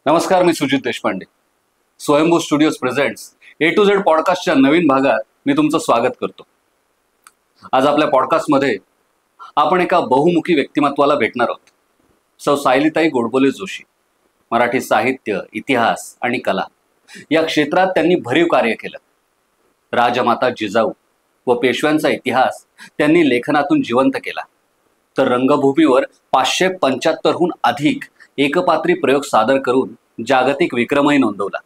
नमस्कार, मी Sujit Deshpande. Swayambhu studios presents A to Z पॉडकास्टच्या नवीन भागात मी तुमचं स्वागत करतो. आज आपल्या पॉडकास्टमध्ये आपण एका बहुमुखी व्यक्तिमत्वाला भेटणार आहोत. सौ सायलीताई गोडबोले जोशी. मराठी साहित्य, इतिहास आणि कला या क्षेत्रात त्यांनी भरीव कार्य केलं. राजमाता जिजाऊ व पेशव्यांचा इतिहास त्यांनी लेखनातून जिवंत केला. तर रंगभूमीवर 575हून अधिक एकपात्री प्रयोग सादर करून जागतिक विक्रमही नोंदवला.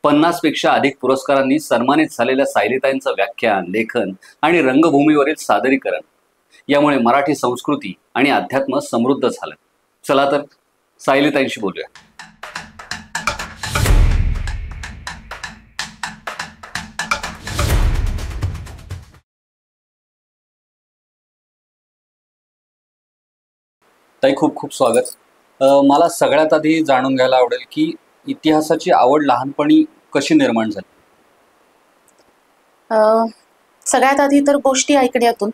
50 पेक्षा अधिक पुरस्कारांनी सन्मानित झालेल्या सायलीताईंचं व्याख्यान, लेखन आणि रंगभूमीवरील सादरीकरण यामुळे मराठी संस्कृती आणि अध्यात्म समृद्ध झालं. चला तर सायलीताईंशी बोलूया. ताई, खूप खूप स्वागत. मला सगळ्यात आधी जाणून घ्यायला आवडेल की इतिहासाची आवड लहानपणी कशी निर्माण झाली? सगळ्यात आधी तर गोष्टी ऐकण्यातून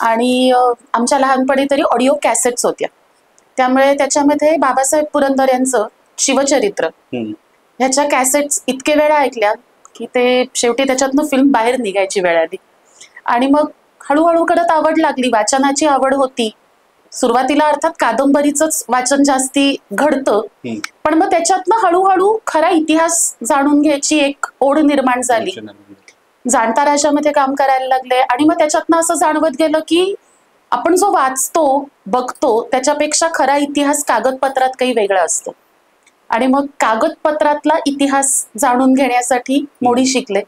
आणि आमच्या लहानपणी तरी ऑडिओ कॅसेट्स होत्या. त्यामुळे त्याच्यामध्ये बाबासाहेब पुरंदर यांचं शिवचरित्र ह्याच्या कॅसेट्स इतके वेळा ऐकल्या की ते शेवटी त्याच्यातनं फिल्म बाहेर निघायची वेळ आली. आणि मग हळूहळू करत आवड लागली, वाचनाची आवड होती. सुरुवातीला अर्थात कादंबरीचंच वाचन जास्ती घडतं, पण मग त्याच्यातनं हळूहळू खरा इतिहास जाणून घ्यायची एक ओढ निर्माण झाली. जाणता राजामध्ये काम करायला लागले आणि मग त्याच्यातनं असं जाणवत गेलं की आपण जो वाचतो बघतो त्याच्यापेक्षा खरा इतिहास कागदपत्रात काही वेगळा असतो. आणि मग कागदपत्रातला इतिहास जाणून घेण्यासाठी मोडी शिकले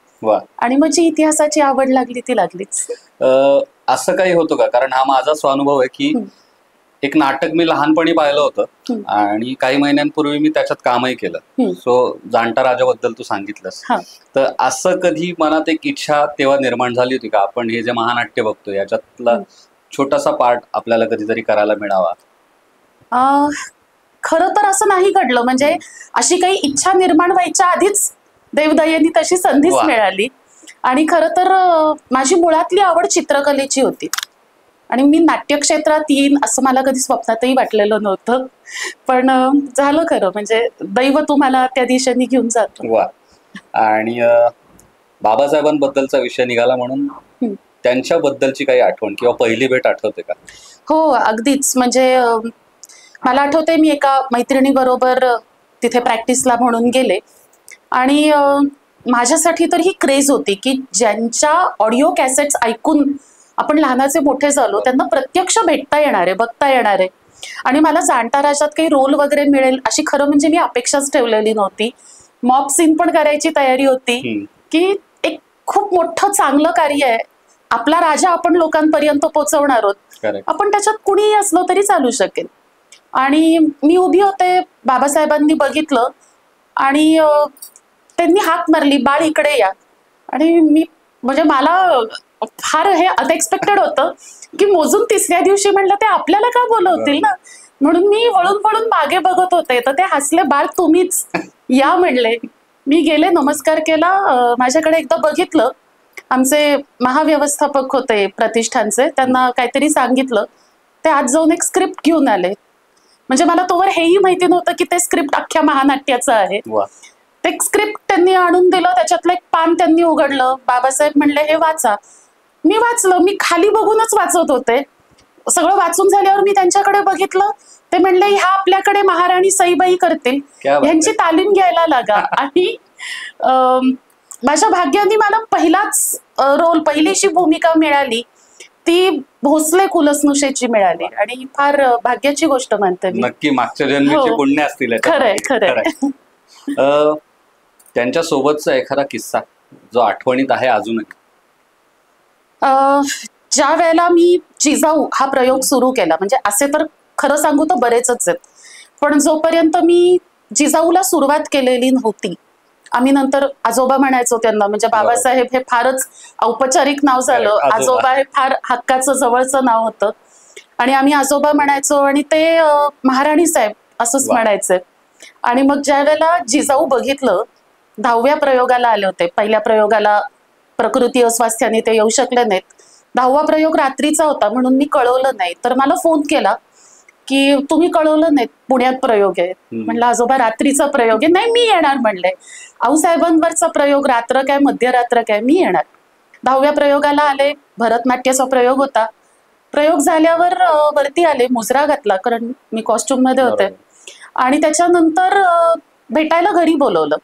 आणि मग जी इतिहासाची आवड लागली ती लागलीच. असं काही होतं का? कारण हा माझा स्वानुभव आहे की एक नाटक मी लहानपणी पाहिलं होतं आणि काही महिन्यांपूर्वी मी त्याच्यात कामही केलं. सो जाणता राजाबद्दल तू सांगितलंस, तर असं कधी मनात एक इच्छा तेव्हा निर्माण झाली होती का आपण हे जे महानाट्य बघतो याच्यातला छोटासा पार्ट आपल्याला कधीतरी करायला मिळावा? खरं तर असं नाही घडलं. म्हणजे अशी काही इच्छा निर्माण व्हायच्या आधीच देवदयेने तशी संधीच मिळाली. आणि खरं तर माझी मुळातली आवड चित्रकलेची होती आणि मी नाट्यक्षेत्रात येईन असं मला कधी स्वप्नातही वाटलेलं नव्हतं. पण झालं खरं, म्हणजे दैव तुम्हाला त्या दिशेने घेऊन जातो. आणि बाबासाहेबांबद्दलचा विषय निघाला म्हणून त्यांच्याबद्दलची काही आठवण किंवा पहिली भेट आठवते का? हो, अगदीच. म्हणजे मला आठवते मी एका मैत्रिणीबरोबर तिथे प्रॅक्टिसला म्हणून गेले आणि माझ्यासाठी तर ही क्रेज होती की ज्यांच्या ऑडिओ कॅसेट्स ऐकून आपण लहानाचे मोठे झालो त्यांना प्रत्यक्ष भेटता येणार आहे, बघता येणार आहे. आणि मला जाणता राजात काही रोल वगैरे मिळेल अशी खरं म्हणजे मी अपेक्षाच ठेवलेली नव्हती. मॉब सीन पण करायची तयारी होती की एक खूप मोठं चांगलं कार्य आहे, आपला राजा आपण लोकांपर्यंत पोहोचवणार आहोत, आपण त्याच्यात कुणीही असलो तरी चालू शकेल. आणि मी उभी होते, बाबासाहेबांनी बघितलं आणि त्यांनी हाक मारली, बाळ इकडे या. आणि मी म्हणजे मला फार हे अनएक्सपेक्टेड होतं की मोजून तिसऱ्या दिवशी म्हणलं ते आपल्याला का बोलवतील ना, म्हणून मी वळून वळून मागे बघत होते. तर ते हसले, बाळ तुम्हीच या म्हणले. मी गेले, नमस्कार केला, माझ्याकडे एकदा बघितलं. आमचे महाव्यवस्थापक होते प्रतिष्ठानचे, त्यांना काहीतरी सांगितलं, ते आज जाऊन एक स्क्रिप्ट घेऊन आले. म्हणजे मला तोवर हेही माहिती नव्हतं की ते स्क्रिप्ट अख्ख्या महानाट्याचं आहे. ते स्क्रिप्ट त्यांनी आणून दिलं, त्याच्यातलं एक पान त्यांनी उघडलं, बाबासाहेब म्हणले हे वाचा. मी वाचलं, मी खाली बघूनच वाचत होते. सगळं वाचून झाल्यावर मी त्यांच्याकडे बघितलं, ते म्हणले ह्या आपल्याकडे महाराणी सईबाई करतील, यांची तालीम घ्यायला लागा. आणि माझ्या भाग्याने मला पहिलाच रोल, पहिलीशी भूमिका मिळाली ती भोसले कुलस्नुषेची मिळाली आणि फार भाग्याची गोष्ट मानते मी. नक्की मागच्या जन्मीचे पुण्य असतील. खरंय खरंय. त्यांच्या सोबतचा एखादा किस्सा जो आठवणीत आहे अजूनही? ज्या वेळेला मी जिजाऊ हा प्रयोग सुरू केला, म्हणजे असे तर खरं सांगू तर बरेचच आहेत, पण जोपर्यंत मी जिजाऊला सुरुवात केलेली नव्हती, आम्ही नंतर आजोबा म्हणायचो त्यांना. म्हणजे बाबासाहेब हे फारच औपचारिक नाव झालं, आजोबा हे फार हक्काचं जवळचं नाव होतं आणि आम्ही आजोबा म्हणायचो आणि ते महाराणी साहेब असंच म्हणायचे. आणि मग ज्या वेळेला जिजाऊ बघितलं, 10व्या प्रयोगाला आले होते. पहिल्या प्रयोगाला प्रकृती अस्वास्थ्याने ते येऊ शकले नाहीत. 10वा प्रयोग रात्रीचा होता म्हणून मी कळवलं नाही. तर मला फोन केला की तुम्ही कळवलं नाही पुण्यात प्रयोग आहे. म्हणलं आजोबा रात्रीचा प्रयोग आहे. नाही मी येणार म्हणले. आऊसाहेबांवरचा प्रयोग रात्र काय मध्यरात्र काय मी येणार. 10व्या प्रयोगाला आले. भरतनाट्याचा प्रयोग होता. प्रयोग झाल्यावर वरती आले, मुजरा घातला कारण मी कॉस्ट्युम मध्ये होते. आणि त्याच्यानंतर भेटायला घरी बोलवलं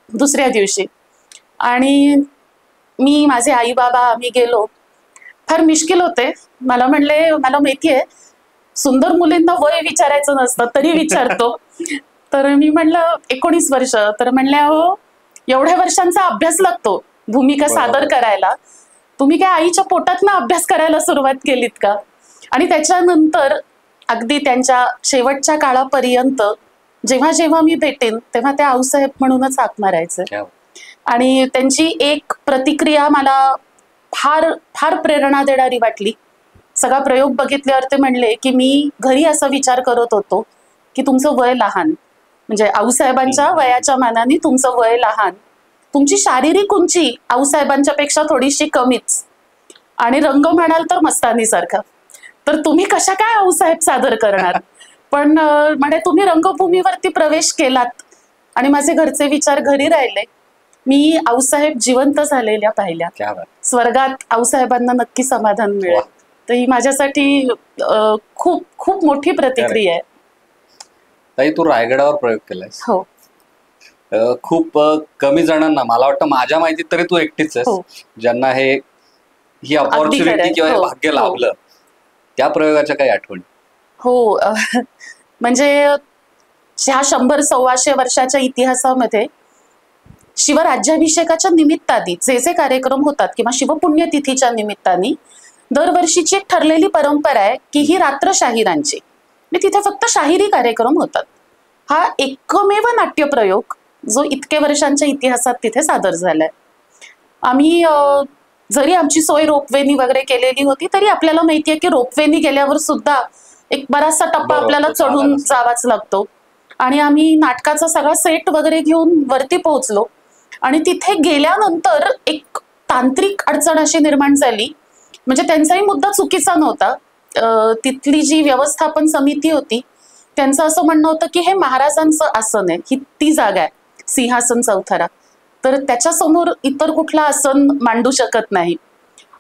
दुसऱ्या दिवशी. आणि मी माझे आई बाबा आम्ही गेलो. फार मिश्किल होते. मला म्हणले मला माहितीये सुंदर मुलींना वय विचारायचं नसतं तरी विचारतो. तर मी म्हणलं 19 वर्ष. तर म्हणल्या हो एवढ्या वर्षांचा अभ्यास लागतो भूमिका सादर करायला. तुम्ही काय आईच्या पोटात ना अभ्यास करायला सुरुवात केलीत का. आणि त्याच्यानंतर अगदी त्यांच्या शेवटच्या काळापर्यंत जेव्हा जेव्हा मी भेटेन तेव्हा त्या आऊसाहेब म्हणूनच हाक मारायचे. आणि त्यांची एक प्रतिक्रिया मला फार फार प्रेरणा देणारी वाटली. सगळा प्रयोग बघितल्यावर ते म्हणले की मी घरी असा विचार करत होतो की तुमचं वय लहान, म्हणजे आऊसाहेबांच्या वयाच्या मानाने तुमचं वय लहान, तुमची शारीरिक उंची आऊसाहेबांच्या पेक्षा थोडीशी कमीच, आणि रंग म्हणाल तर मस्तानी सारखा, तर तुम्ही कशा काय आऊसाहेब सादर करणार. पण म्हणे तुम्ही रंगभूमीवरती प्रवेश केलात आणि माझे घरचे विचार घरी राहिले. मी आऊसाहेब जिवंत झालेल्या पाहिल्या. स्वर्गात आऊसाहेबांना नक्की समाधान मिळेल. तर ही माझ्यासाठी खूप खूप मोठी प्रतिक्रिया आहे. ताई तू रायगडावर प्रयोग केलायस. हो. खूप कमी जणांना, मला वाटतं माझ्या माहितीत तरी तू एकटीच आहेस ज्यांना ही अपॉर्च्युनिटी किंवा हे भाग्य लाभलं. त्या प्रयोगाच्या काही आठवणी? हो, म्हणजे ह्या 100-125 वर्षाच्या इतिहासामध्ये शिवराज्याभिषेकाच्या निमित्ताने जे जे कार्यक्रम होतात किंवा शिवपुण्यतिथीच्या निमित्ताने दरवर्षीची एक ठरलेली परंपरा आहे की ही रात्र शाहिरांची, आणि तिथे फक्त शाहिरी कार्यक्रम होतात. हा एकमेव नाट्यप्रयोग जो इतक्या वर्षांच्या इतिहासात तिथे सादर झालाय. आम्ही जरी आमची सोय रोपवेनी वगैरे केलेली होती तरी आपल्याला माहितीये की रोपवेनी गेल्यावर सुद्धा एक बराचसा टप्पा आपल्याला चढून जावाच लागतो. आणि आम्ही नाटकाचा सगळा सेट वगैरे घेऊन वरती पोहोचलो. आणि तिथे गेल्यानंतर एक तांत्रिक अडचण अशी निर्माण झाली, म्हणजे त्यांचाही मुद्दा चुकीचा नव्हता. तिथली जी व्यवस्थापन समिती होती त्यांचं असं म्हणणं होतं की हे महाराजांचं आसन आहे, ही ती जागा आहे सिंहासन चौथरा, तर त्याच्यासमोर इतर कुठला आसन मांडू शकत नाही.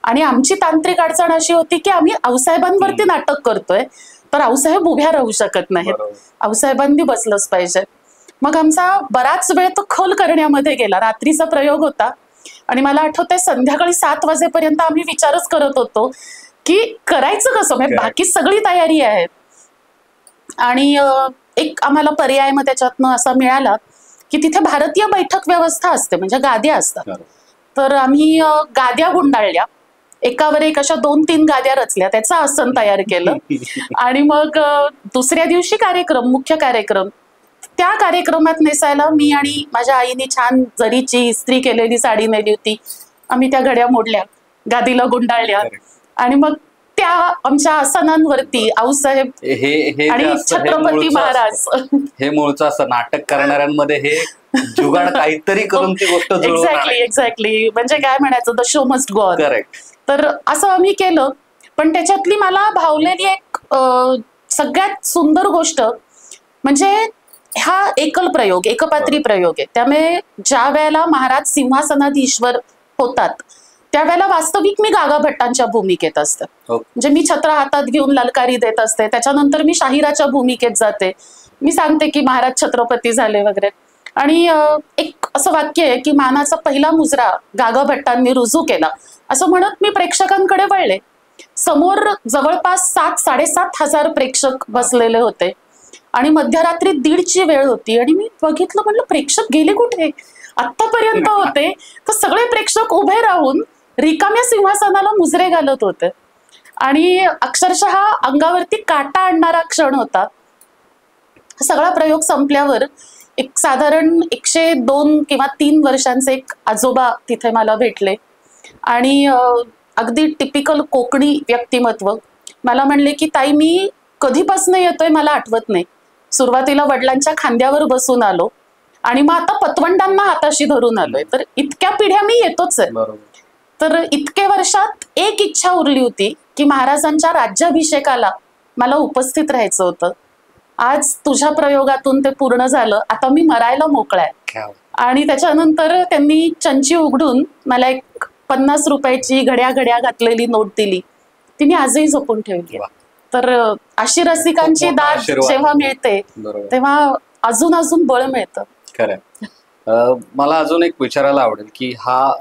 आणि आमची तांत्रिक अडचण अशी होती की आम्ही आऊसाहेबांवरती नाटक करतोय तर आऊसाहेब उभ्या राहू शकत नाहीत, आऊसाहेबांनी बसलंच पाहिजे. मग आमचा बराच वेळ तो खल करण्यामध्ये गेला. रात्रीचा प्रयोग होता आणि मला आठवतंय संध्याकाळी 7 वाजेपर्यंत आम्ही विचारच करत होतो की करायचं कसं, म्हणजे बाकी सगळी तयारी आहे. आणि एक आम्हाला पर्याय मग त्याच्यातनं असा मिळाला की तिथे भारतीय बैठक व्यवस्था असते, म्हणजे गाद्या असतात. तर आम्ही गाद्या गुंडाळल्या, एकावर एक अशा 2-3 गाद्या रचल्या, त्याचं आसन तयार केलं. आणि मग दुसऱ्या दिवशी कार्यक्रम, मुख्य कार्यक्रम, त्या कार्यक्रमात नेसायला मी आणि माझ्या आईने छान जरीची इस्त्री केलेली साडी नेली होती. आम्ही त्या घड्या मोडल्या, गादीला गुंडाळल्या, आणि मग त्या आमच्या आसनांवरती आऊसाहेब आणि छत्रपती महाराज. हे मूळचं असं नाटक करणाऱ्यांमध्ये हे जुगाड काहीतरी करून ती गोष्ट एक्झॅक्टली म्हणजे काय म्हणायचं, the show must go on. Correct. तर असं आम्ही केलं. पण त्याच्यातली मला भावलेली एक सगळ्यात सुंदर गोष्ट म्हणजे हा एकल प्रयोग, एकपात्री प्रयोग आहे. त्यामुळे ज्या वेळेला महाराज सिंहासनाधीश्वर होतात त्यावेळेला वास्तविक मी गागा भट्टांच्या भूमिकेत असते. म्हणजे मी छत्र हातात घेऊन ललकारी देत असते. त्याच्यानंतर मी शाहिराच्या भूमिकेत जाते. मी सांगते की महाराज छत्रपती झाले वगैरे. आणि एक असं वाक्य आहे की मानाचा पहिला मुजरा गागा भट्टांनी रुजू केला असं म्हणत मी प्रेक्षकांकडे वळले. समोर जवळपास 7-7.5 हजार प्रेक्षक बसलेले होते आणि मध्यरात्री 1:30ची वेळ होती. आणि मी बघितलं, म्हणलं प्रेक्षक गेले कुठे, आतापर्यंत होते तर सगळे प्रेक्षक उभे राहून रिकाम्या सिंहासनाला मुजरे घालत होते. आणि अक्षरशः अंगावरती काटा आणणारा क्षण होता. सगळा प्रयोग संपल्यावर एक साधारण 102 किंवा 3 वर्षांचे एक आजोबा तिथे मला भेटले आणि अगदी टिपिकल कोकणी व्यक्तिमत्व. मला म्हणले की ताई मी कधीपासून येतोय मला आठवत नाही, सुरुवातीला वडिलांच्या खांद्यावर बसून आलो आणि मग आता पतवंडांना हाताशी धरून आलोय, तर इतक्या पिढ्या मी येतोच आहे. तर इतके वर्षात एक इच्छा उरली होती की महाराजांच्या राज्याभिषेकाला मला उपस्थित राहायचं होतं. आज तुझ्या प्रयोगातून ते पूर्ण झालं. आता मी मरायला मोकळा आहे. आणि त्याच्यानंतर त्यांनी चंची उघडून मला एक 50 रुपयाची घड्या घड्या घातलेली नोट दिली. तिने आजही जपून ठेवली. तर अशी रसिकांची दाद जेव्हा मिळते तेव्हा अजून अजून बळ मिळतं. खरं. मला अजून एक विचारायला आवडेल की हा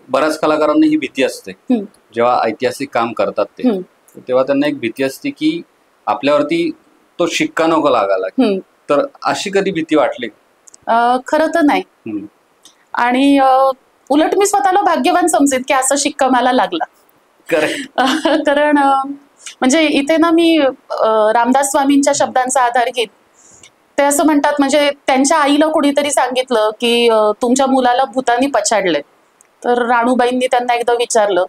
बऱ्याच कलाकारांना ही भीती असते जेव्हा ऐतिहासिक काम करतात ते, तेव्हा त्यांना एक भीती असते की आपल्यावरती तो शिक्का नको लागायला. तर अशी कधी भीती वाटली? खरं तर नाही. आणि उलट मी स्वतःला भाग्यवान समजेन की असा शिक्का मला लागला. कारण म्हणजे इथे ना मी रामदास स्वामींच्या शब्दांचा आधार घेत, ते असं म्हणतात, म्हणजे त्यांच्या आईला कोणीतरी सांगितलं की तुमच्या मुलाला भूतानी पछाडले. तर राणूबाईंनी त्यांना एकदा विचारलं,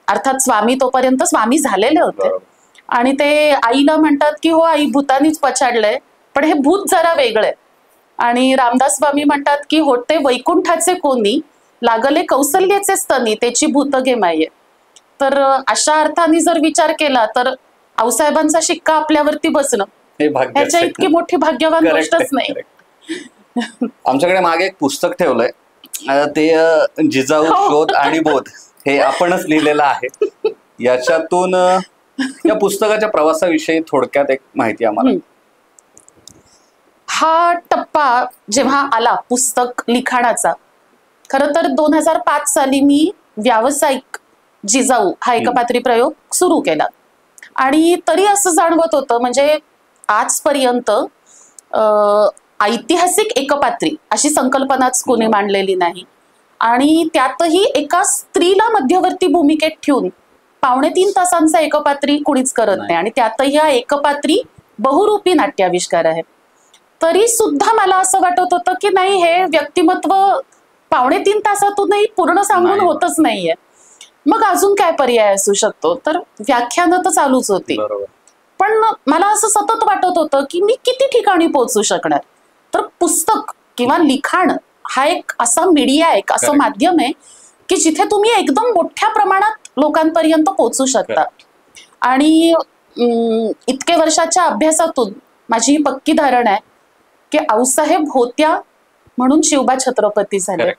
अर्थात स्वामी तोपर्यंत स्वामी झालेले होते, आणि ते आईला म्हणतात की हो आई, भूतानीच पछाडलंय, पण हे भूत जरा वेगळंय. आणि रामदास स्वामी म्हणतात की होते वैकुंठाचे कोणी, लागले कौसल्याचे स्तनी, त्याची भूत घे माये. तर अशा अर्थाने जर विचार केला तर आऊसाहेबांचा शिक्का आपल्यावरती बसणं ह्याच्या इतकी मोठी भाग्यवान गोष्टच नाही. आमच्याकडे मागे एक पुस्तक ठेवलंय, ते जिजाऊ शोध आणि बोध, हे आपणच लिहिलेलं आहे. याच्यातून या पुस्तकाच्या प्रवासाविषयी थोडक्यात एक माहिती आम्हाला. हा टप्पा जेव्हा आला पुस्तक लिखाणाचा, खरं तर 2005 साली मी व्यावसायिक जिजाऊ हा एकपात्री प्रयोग सुरू केला. आणि तरी असं जाणवत होतं, म्हणजे आजपर्यंत ऐतिहासिक एकपात्री अशी संकल्पनाच कोणी मांडलेली नाही. आणि त्यातही एका स्त्रीला मध्यवर्ती भूमिकेत ठेवून 2.5 तासांचा एकपात्री कुणीच करत नाही. आणि त्यातही हा एकपात्री बहुरूपी नाट्याविष्कार आहे. तरी सुद्धा मला असं वाटत होतं की नाही, हे व्यक्तिमत्व 2.5 तासातूनही पूर्ण सांगून होतच नाहीये. मग अजून काय पर्याय असू शकतो? तर व्याख्यानं तर चालूच होती, पण मला असं सतत वाटत होतं की मी किती ठिकाणी पोहोचू शकणार. तर पुस्तक किंवा लिखाण हा एक असा मीडिया आहे, असं माध्यम आहे की जिथे तुम्ही एकदम मोठ्या प्रमाणात लोकांपर्यंत पोहोचू शकता. आणि इतके वर्षाच्या अभ्यासातून माझी ही पक्की धारणा आहे की आऊसाहेब होत्या म्हणून शिवबा छत्रपती झाले.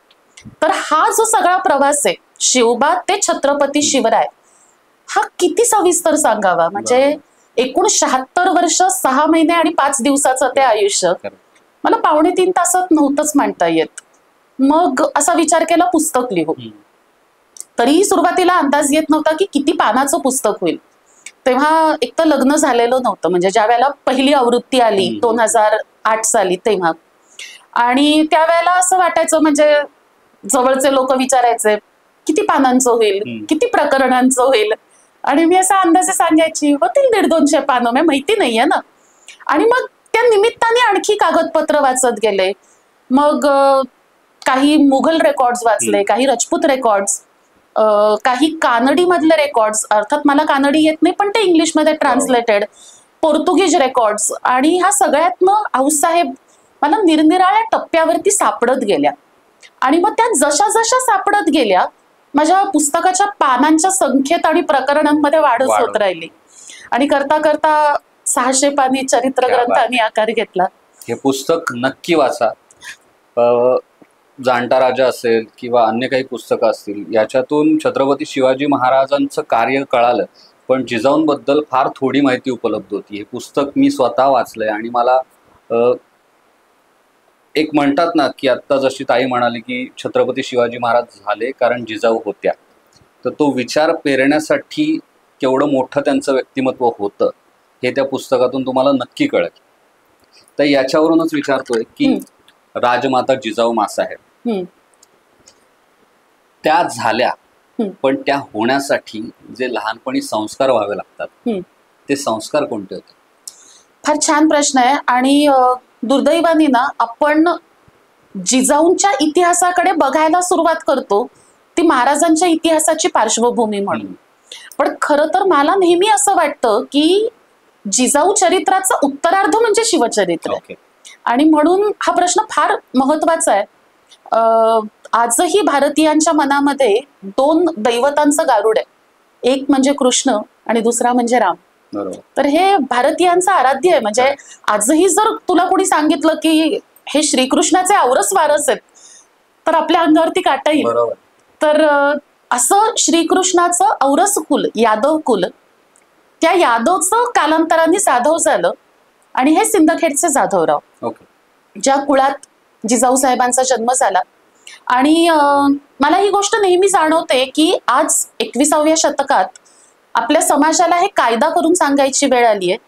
तर हा जो सगळा प्रवास आहे, शिवबा ते छत्रपती शिवराय, हा किती सविस्तर सांगावा. म्हणजे एकूण 76 वर्ष 6 महिने आणि 5 दिवसाचं ते आयुष्य मला 2.5 तासात नव्हतंच मांडता येत. मग असा विचार केला पुस्तक लिहू. तरीही सुरुवातीला अंदाज येत नव्हता की किती पानाचं पुस्तक होईल. तेव्हा एक तर लग्न झालेलं नव्हतं, म्हणजे ज्या वेळेला पहिली आवृत्ती आली 2008 साली तेव्हा. आणि त्यावेळेला असं वाटायचं, म्हणजे जवळचे लोक विचारायचे किती पानांचं होईल, किती प्रकरणांचं होईल. आणि मी असा अंदाजे सांगायची होतील 150-200 पानं, मला माहिती नाहीये ना. आणि मग त्या निमित्ताने आणखी कागदपत्र वाचत गेले. मग काही मुघल रेकॉर्ड्स वाचले, काही राजपूत रेकॉर्ड्स, काही कानडी मधले रेकॉर्ड्स, अर्थात मला कानडी येत नाही पण ते इंग्लिशमध्ये ट्रान्सलेटेड, पोर्तुगीज रेकॉर्ड्स. आणि ह्या सगळ्यातनं आऊसाहेब मला निरनिराळ्या टप्प्यावरती सापडत गेल्या. आणि मग त्या जशा जशा सापडत गेल्या, माझ्या पुस्तकाच्या पानांच्या संख्येत आणि प्रकरणांमध्ये वाढच होत राहिली. आणि करता करता 600 पानी चरित्र ग्रंथांनी आकार घेतला. हे पुस्तक नक्की वाचा. जाणता राजा असेल किंवा अन्य काही पुस्तकं असतील, याच्यातून छत्रपती शिवाजी महाराजांचं कार्य कळालं, पण जिजाऊंबद्दल फार थोडी माहिती उपलब्ध होती. हे पुस्तक मी स्वतः वाचलंय आणि मला एक म्हणतात ना की आत्ता जशी ताई म्हणाली की छत्रपती शिवाजी महाराज झाले कारण जिजाऊ होत्या, तर तो विचार पेरण्यासाठी केवढं मोठं त्यांचं व्यक्तिमत्व होतं हे त्या पुस्तकातून तुम्हाला नक्की कळेल. तर याच्यावरूनच विचारतोय की राजमाता जिजाऊ माँसाहेब त्या झाल्या, पण त्या होण्यासाठी जे लहानपणी संस्कार व्हावे लागतात ते संस्कार कोणते होते? फार छान प्रश्न आहे. आणि दुर्दैवाने ना आपण जिजाऊंच्या इतिहासाकडे बघायला सुरुवात करतो ती महाराजांच्या इतिहासाची पार्श्वभूमी म्हणून. पण खरं तर मला नेहमी असं वाटतं की जिजाऊ चरित्राचा उत्तरार्ध म्हणजे शिवचरित्र. आणि म्हणून हा प्रश्न फार महत्वाचा आहे. आजही भारतीयांच्या मनामध्ये 2 दैवतांचं गारुड आहे, एक म्हणजे कृष्ण आणि दुसरा म्हणजे राम. बरोबर. तर हे भारतीयांचं आराध्य आहे. म्हणजे आजही जर तुला कोणी सांगितलं की हे श्रीकृष्णाचे औरस वारस आहेत तर आपल्या अंगावरती काटा येईल. बरोबर. तर असं श्रीकृष्णाचं औरस कुल, यादव कुल, त्या यादवचं कालांतराने जाधव झालं आणि हे सिंदखेडचे जाधवराव, ओके. ज्या कुळात जिजाऊ साहेबांचा जन्म झाला. आणि मला ही गोष्ट नेहमी जाणवते की आज 21व्या शतकात आपल्या समाजाला हे कायदा करून सांगायची वेळ आली आहे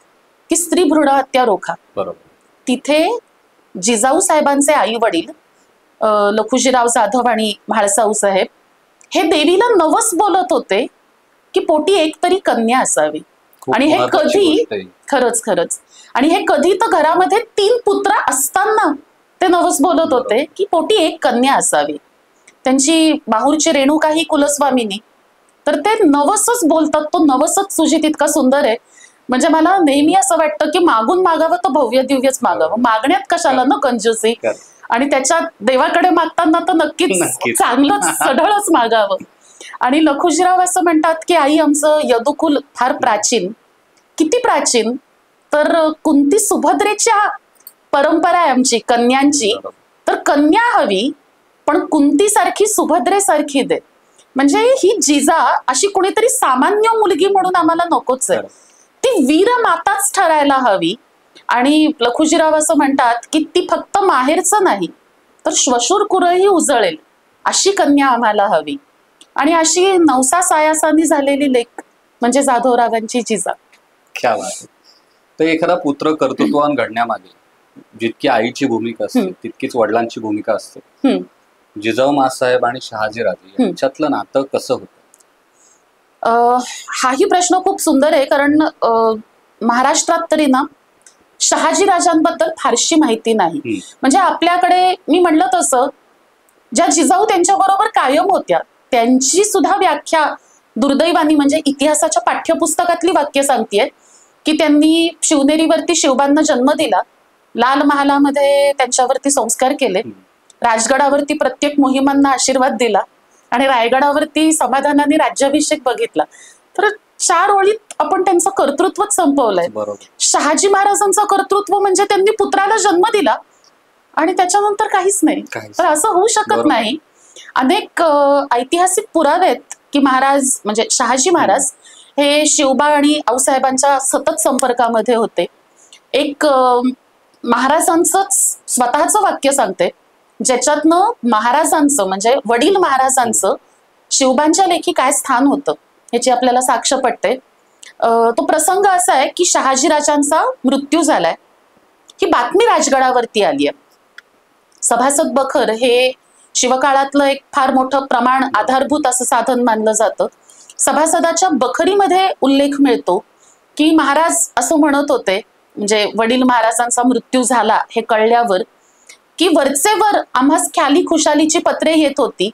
की स्त्री भ्रूण हत्या रोखा. बरोबर. तिथे जिजाऊ साहेबांचे आई वडील लखुजीराव जाधव आणि म्हाळसाऊ साहेब हे देवीला नवस बोलत होते की पोटी एक तरी कन्या असावी. आणि हे कधी, खरंच आणि हे कधी तर घरामध्ये 3 पुत्र असताना ते नवस बोलत होते की पोटी एक कन्या असावी. त्यांची बाहुरची रेणुका कुलस्वामिनी, तर ते नवसच बोलतात. तो नवसच सुजित इतका सुंदर आहे. म्हणजे मला नेहमी असं वाटतं की मागून मागावं तर भव्य दिव्यच मागावं, मागण्यात कशाला न कंजूसी. आणि त्याच्यात देवाकडे मागताना तर नक्कीच चांगलंच सढळच मागावं. आणि लखुजीराव असं म्हणतात की आई आमचं यदुकुल फार प्राचीन. किती प्राचीन? तर कुंती सुभद्रेच्या परंपरा आहे आमची कन्यांची. तर कन्या हवी पण कुंती सारखी सुभद्रेसारखी दे. म्हणजे ही जिजा अशी कुणीतरी सामान्य मुलगी म्हणून आम्हाला नकोच आहे, ती वीर माताच ठरायला हवी. आणि लखुजीराव असं म्हणतात की ती फक्त माहेरचं नाही तर श्वशुर कुरही उजळेल अशी कन्या आम्हाला हवी. आणि अशी नवसा सायासानी झालेली लेक म्हणजे जाधवरावांची जिजा. क्या बात आहे. तर एखादा पुत्र कर्तृत्वान घडण्यामागे जितकी आईची भूमिका असते तितकीच वडिलांची भूमिका असते. जिजाऊ माँसाहेब आणि शहाजीराजे यांच्यातलं नातं कसं होतं? हाही प्रश्न खूप सुंदर आहे. कारण महाराष्ट्रात तरी ना शहाजीराजांबद्दल फारशी माहिती नाही. म्हणजे आपल्याकडे मी म्हणलं तसं ज्या जिजाऊ त्यांच्या बरोबर कायम होत्या त्यांची सुद्धा व्याख्या दुर्दैवानी म्हणजे इतिहासाच्या पाठ्यपुस्तकातली वाक्य सांगतेय की त्यांनी शिवनेरीवरती शिवबांना जन्म दिला, लाल महालामध्ये त्यांच्यावरती संस्कार केले, राजगडावरती प्रत्येक मोहिमांना आशीर्वाद दिला आणि रायगडावरती समाधानाने राज्याभिषेक बघितला. तर 4 ओळीत आपण त्यांचं कर्तृत्वच संपवलंय. शहाजी महाराजांचं कर्तृत्व म्हणजे त्यांनी पुत्राला जन्म दिला आणि त्याच्यानंतर काहीच नाही. तर असं होऊ शकत नाही. अनेक ऐतिहासिक पुरावे आहेत की महाराज म्हणजे शहाजी महाराज हे शिवबा आणि आऊसाहेबांच्या सतत संपर्कामध्ये होते. एक महाराजांचंच स्वतःचं वाक्य सांगते ज्याच्यातनं महाराजांचं म्हणजे वडील महाराजांचं शिवबांच्या लेखी काय स्थान होतं ह्याची आपल्याला साक्ष पडते. तो प्रसंग असा आहे की शहाजीराजांचा मृत्यू झालाय ही बातमी राजगडावरती आली आहे. सभासद बखर हे शिवकाळातलं एक फार मोठं प्रमाण आधारभूत असं साधन मानलं जातं. सभासदाच्या बखरीमध्ये उल्लेख मिळतो की महाराज असं म्हणत होते म्हणजे वडील महाराजांचा मृत्यू झाला हे कळल्यावर की वरचेवर आम्हास ख्याली खुशालीची पत्रे येत होती,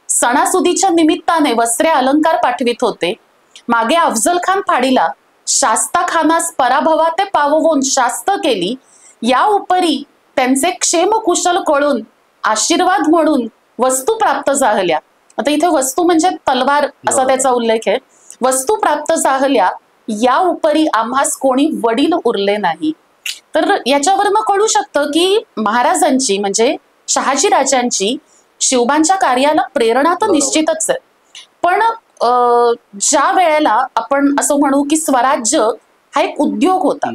सणासुदीच्या निमित्ताने वस्त्रे अलंकार पाठवित होते, मागे अफजल खान फाडीला शास्ता खानास पराभवा ते पाववून शास्त केली, या उपरी त्यांचे क्षेम कुशल कळून आशीर्वाद म्हणून वस्तू प्राप्त झाल्या. आता इथे वस्तू म्हणजे तलवार असा त्याचा उल्लेख आहे. वस्तू प्राप्त झाल्या या उपरी आम्हास कोणी वडील उरले नाही. तर याच्यावरनं कळू शकतं की महाराजांची म्हणजे शहाजीराजांची शिवबांच्या कार्याला प्रेरणा तर निश्चितच आहे. पण ज्या वेळेला आपण असं म्हणू की स्वराज्य हा एक उद्योग होता,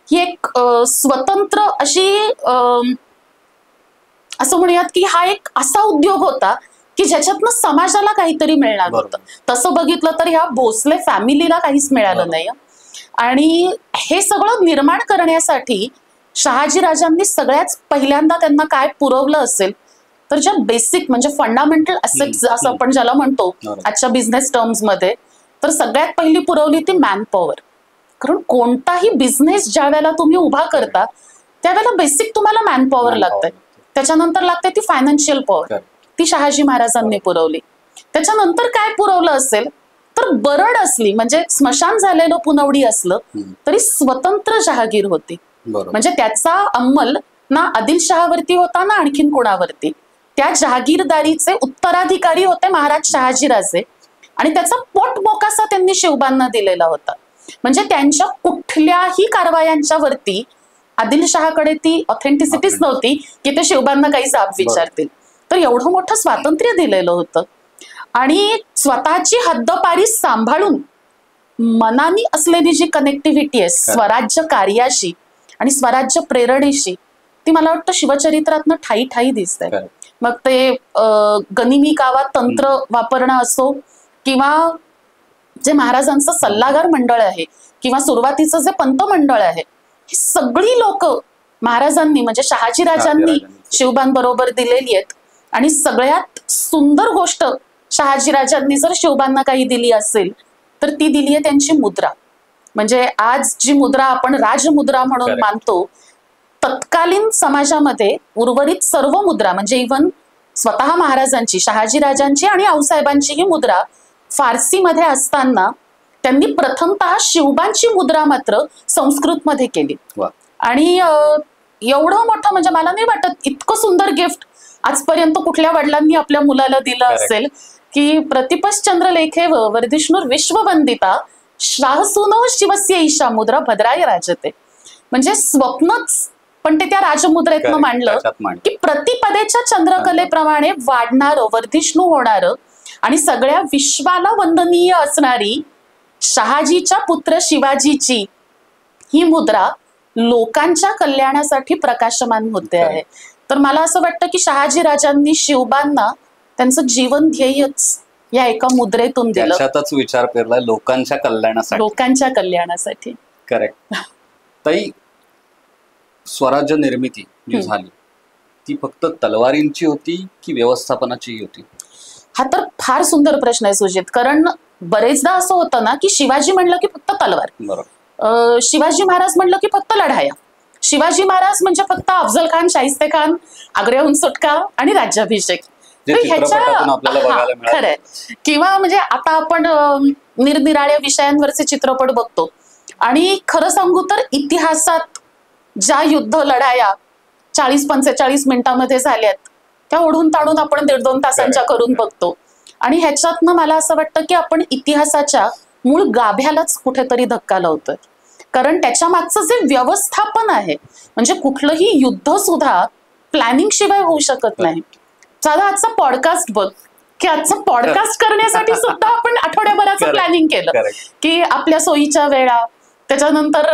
ही एक स्वतंत्र अशी असं म्हणूयात की हा एक असा उद्योग होता की ज्याच्यातनं समाजाला काहीतरी मिळणार होतं. तसं बघितलं तर ह्या भोसले फॅमिलीला काहीच मिळालं नाही. आणि हे सगळं निर्माण करण्यासाठी शहाजीराजांनी सगळ्यात पहिल्यांदा त्यांना काय पुरवलं असेल तर ज्या बेसिक म्हणजे फंडामेंटल असेट्स असं आपण ज्याला म्हणतो आजच्या बिझनेस टर्म्स मध्ये, तर सगळ्यात पहिली पुरवली ती मॅनपॉवर. कारण कोणताही बिझनेस ज्या वेळेला तुम्ही उभा करता त्यावेळेला बेसिक तुम्हाला मॅनपॉवर लागते, त्याच्यानंतर लागते ती फायनान्शियल पॉवर, ती शहाजी महाराजांनी पुरवली. त्याच्यानंतर काय पुरवलं असेल तर बरड असली म्हणजे स्मशान झालेलं पुनवडी असलं तरी स्वतंत्र जहागीर होती. म्हणजे त्याचा अंमल ना आदिलशहावरती होता ना आणखीन कोणावरती. त्या जहागीरदारीचे उत्तराधिकारी होते महाराज शहाजीराजे आणि त्याचा पोटमोकासा त्यांनी शिवबांना दिलेला होता. म्हणजे त्यांच्या कुठल्याही कारवायांच्या वरती आदिलशहाकडे ती ऑथेंटिसिटीच नव्हती की ते शिवबांना काही जाब विचारतील. तर एवढं मोठं स्वातंत्र्य दिलेलं होतं आणि स्वतःची हद्दपारी सांभाळून मनानी असलेली जी कनेक्टिव्हिटी आहे स्वराज्य कार्याशी आणि स्वराज्य प्रेरणेशी, ती मला वाटतं शिवचरित्रातनं ठाई ठाई दिसते. मग ते गनिमी कावा तंत्र वापरणं असो किंवा जे महाराजांचं सल्लागार मंडळ आहे किंवा सुरुवातीचं जे पंत मंडळ आहे, ही सगळी लोक महाराजांनी म्हणजे शहाजीराजांनी शिवबांबरोबर दिलेली आहेत. आणि सगळ्यात सुंदर गोष्ट शहाजीराजांनी जर शिवबांना काही दिली असेल तर ती दिली आहे त्यांची मुद्रा. म्हणजे आज जी मुद्रा आपण राजमुद्रा म्हणून मानतो, तत्कालीन समाजामध्ये उर्वरित सर्व मुद्रा म्हणजे इव्हन स्वतः महाराजांची, शहाजीराजांची आणि आऊसाहेबांची ही मुद्रा फारसीमध्ये असताना त्यांनी प्रथमतः शिवबांची मुद्रा मात्र संस्कृतमध्ये केली. आणि एवढं मोठं म्हणजे मला नाही वाटत इतकं सुंदर गिफ्ट आजपर्यंत कुठल्या वडिलांनी आपल्या मुलाला दिलं असेल की प्रतिपश्चंद्र लेखेव वर्धिष्णुर विश्ववंदिता शाहसूनो शिवस्य ईशा मुद्रा भद्राय राजते. म्हणजे स्वप्नच पण ते त्या राजमुद्रेतनं मांडलं की प्रतिपदेच्या चंद्रकलेप्रमाणे वाढणारं वर्धिष्णू होणारं आणि सगळ्या विश्वाला वंदनीय असणारी शहाजीच्या पुत्र शिवाजीची ही मुद्रा लोकांच्या कल्याणासाठी प्रकाशमान होते आहे. तर मला असं वाटतं की शहाजीराजांनी शिवबांना त्यांचं जीवन ध्येयच या एका मुद्रेतून दिलं. त्याच्यातच विचार पेरलाय लोकांच्या कल्याणासाठी. लोकांच्या कल्याणासाठी. करेक्ट. ताई, स्वराज्य निर्मिती जी झाली ती फक्त तलवारींची होती की व्यवस्थापनाची होती? हा तर फार सुंदर प्रश्न आहे सुजित. कारण बरेचदा असं होतं ना की शिवाजी म्हणलं की फक्त तलवार, बरोबर, शिवाजी महाराज म्हणलं की फक्त लढाया, शिवाजी महाराज म्हणजे फक्त अफजल खान, शाहिस्ते खान, आग्र्याहून सुटका आणि राज्याभिषेक. खरंय. किंवा म्हणजे आता आपण निरनिराळ्या विषयांवरचे चित्रपट बघतो आणि खरं सांगू तर इतिहासात ज्या युद्ध लढाया 40-45 मिनिटांमध्ये झाल्यात त्या ओढून ताडून आपण 1.5-2 तासांच्या करून बघतो. आणि ह्याच्यातनं मला असं वाटतं की आपण इतिहासाच्या मूळ गाभ्यालाच कुठेतरी धक्का लावतोय. कारण त्याच्या मागचं जे व्यवस्थापन आहे म्हणजे कुठलंही युद्ध सुद्धा प्लॅनिंग शिवाय होऊ शकत नाही. साधा आजचा पॉडकास्ट बघ की आजचा पॉडकास्ट करण्यासाठी सुद्धा आपण आठवड्याभराचं प्लॅनिंग केलं की आपल्या सोयीच्या वेळा, त्याच्यानंतर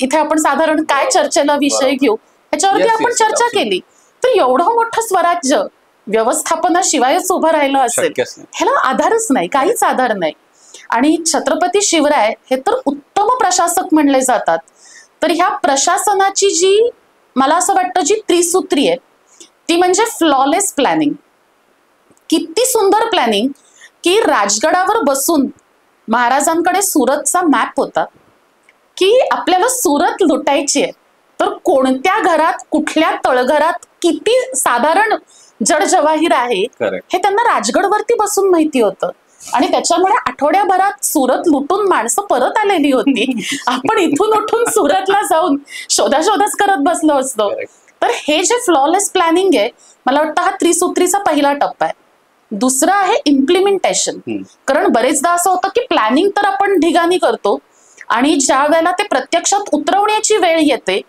इथे आपण साधारण काय चर्चेला विषय घेऊ ह्याच्यावरती आपण चर्चा केली. तर एवढं मोठं स्वराज्य व्यवस्थापनाशिवायच उभं राहिलं असेल ह्याला आधारच नाही, काहीच आधार नाही. आणि छत्रपती शिवराय हे तर उत्तम प्रशासक म्हणले जातात. तर ह्या प्रशासनाची जी मला असं वाटतं जी त्रिसूत्री आहे ती म्हणजे फ्लॉलेस प्लॅनिंग. किती सुंदर प्लॅनिंग की राजगडावर बसून महाराजांकडे सुरतचा मॅप होता की आपल्याला सुरत लुटायची आहे तर कोणत्या घरात कुठल्या तळघरात किती साधारण जड जवाहीर आहे हे त्यांना राजगडवरती बसून माहिती होतं. आणि त्याच्यामुळे आठवड्याभरात सुरत लुटून माणसं परत आलेली होती. आपण इथून उठून सुरतला जाऊन शोधाशोधच करत बसलो असतो. तर हे जे फ्लॉलेस प्लॅनिंग आहे मला वाटतं हा त्रिसूत्रीचा पहिला टप्पा आहे. दुसरं आहे इम्प्लिमेंटेशन. कारण बरेचदा असं होतं की प्लॅनिंग तर आपण ढिगाणी करतो आणि ज्या वेळेला ते प्रत्यक्षात उतरवण्याची वेळ येते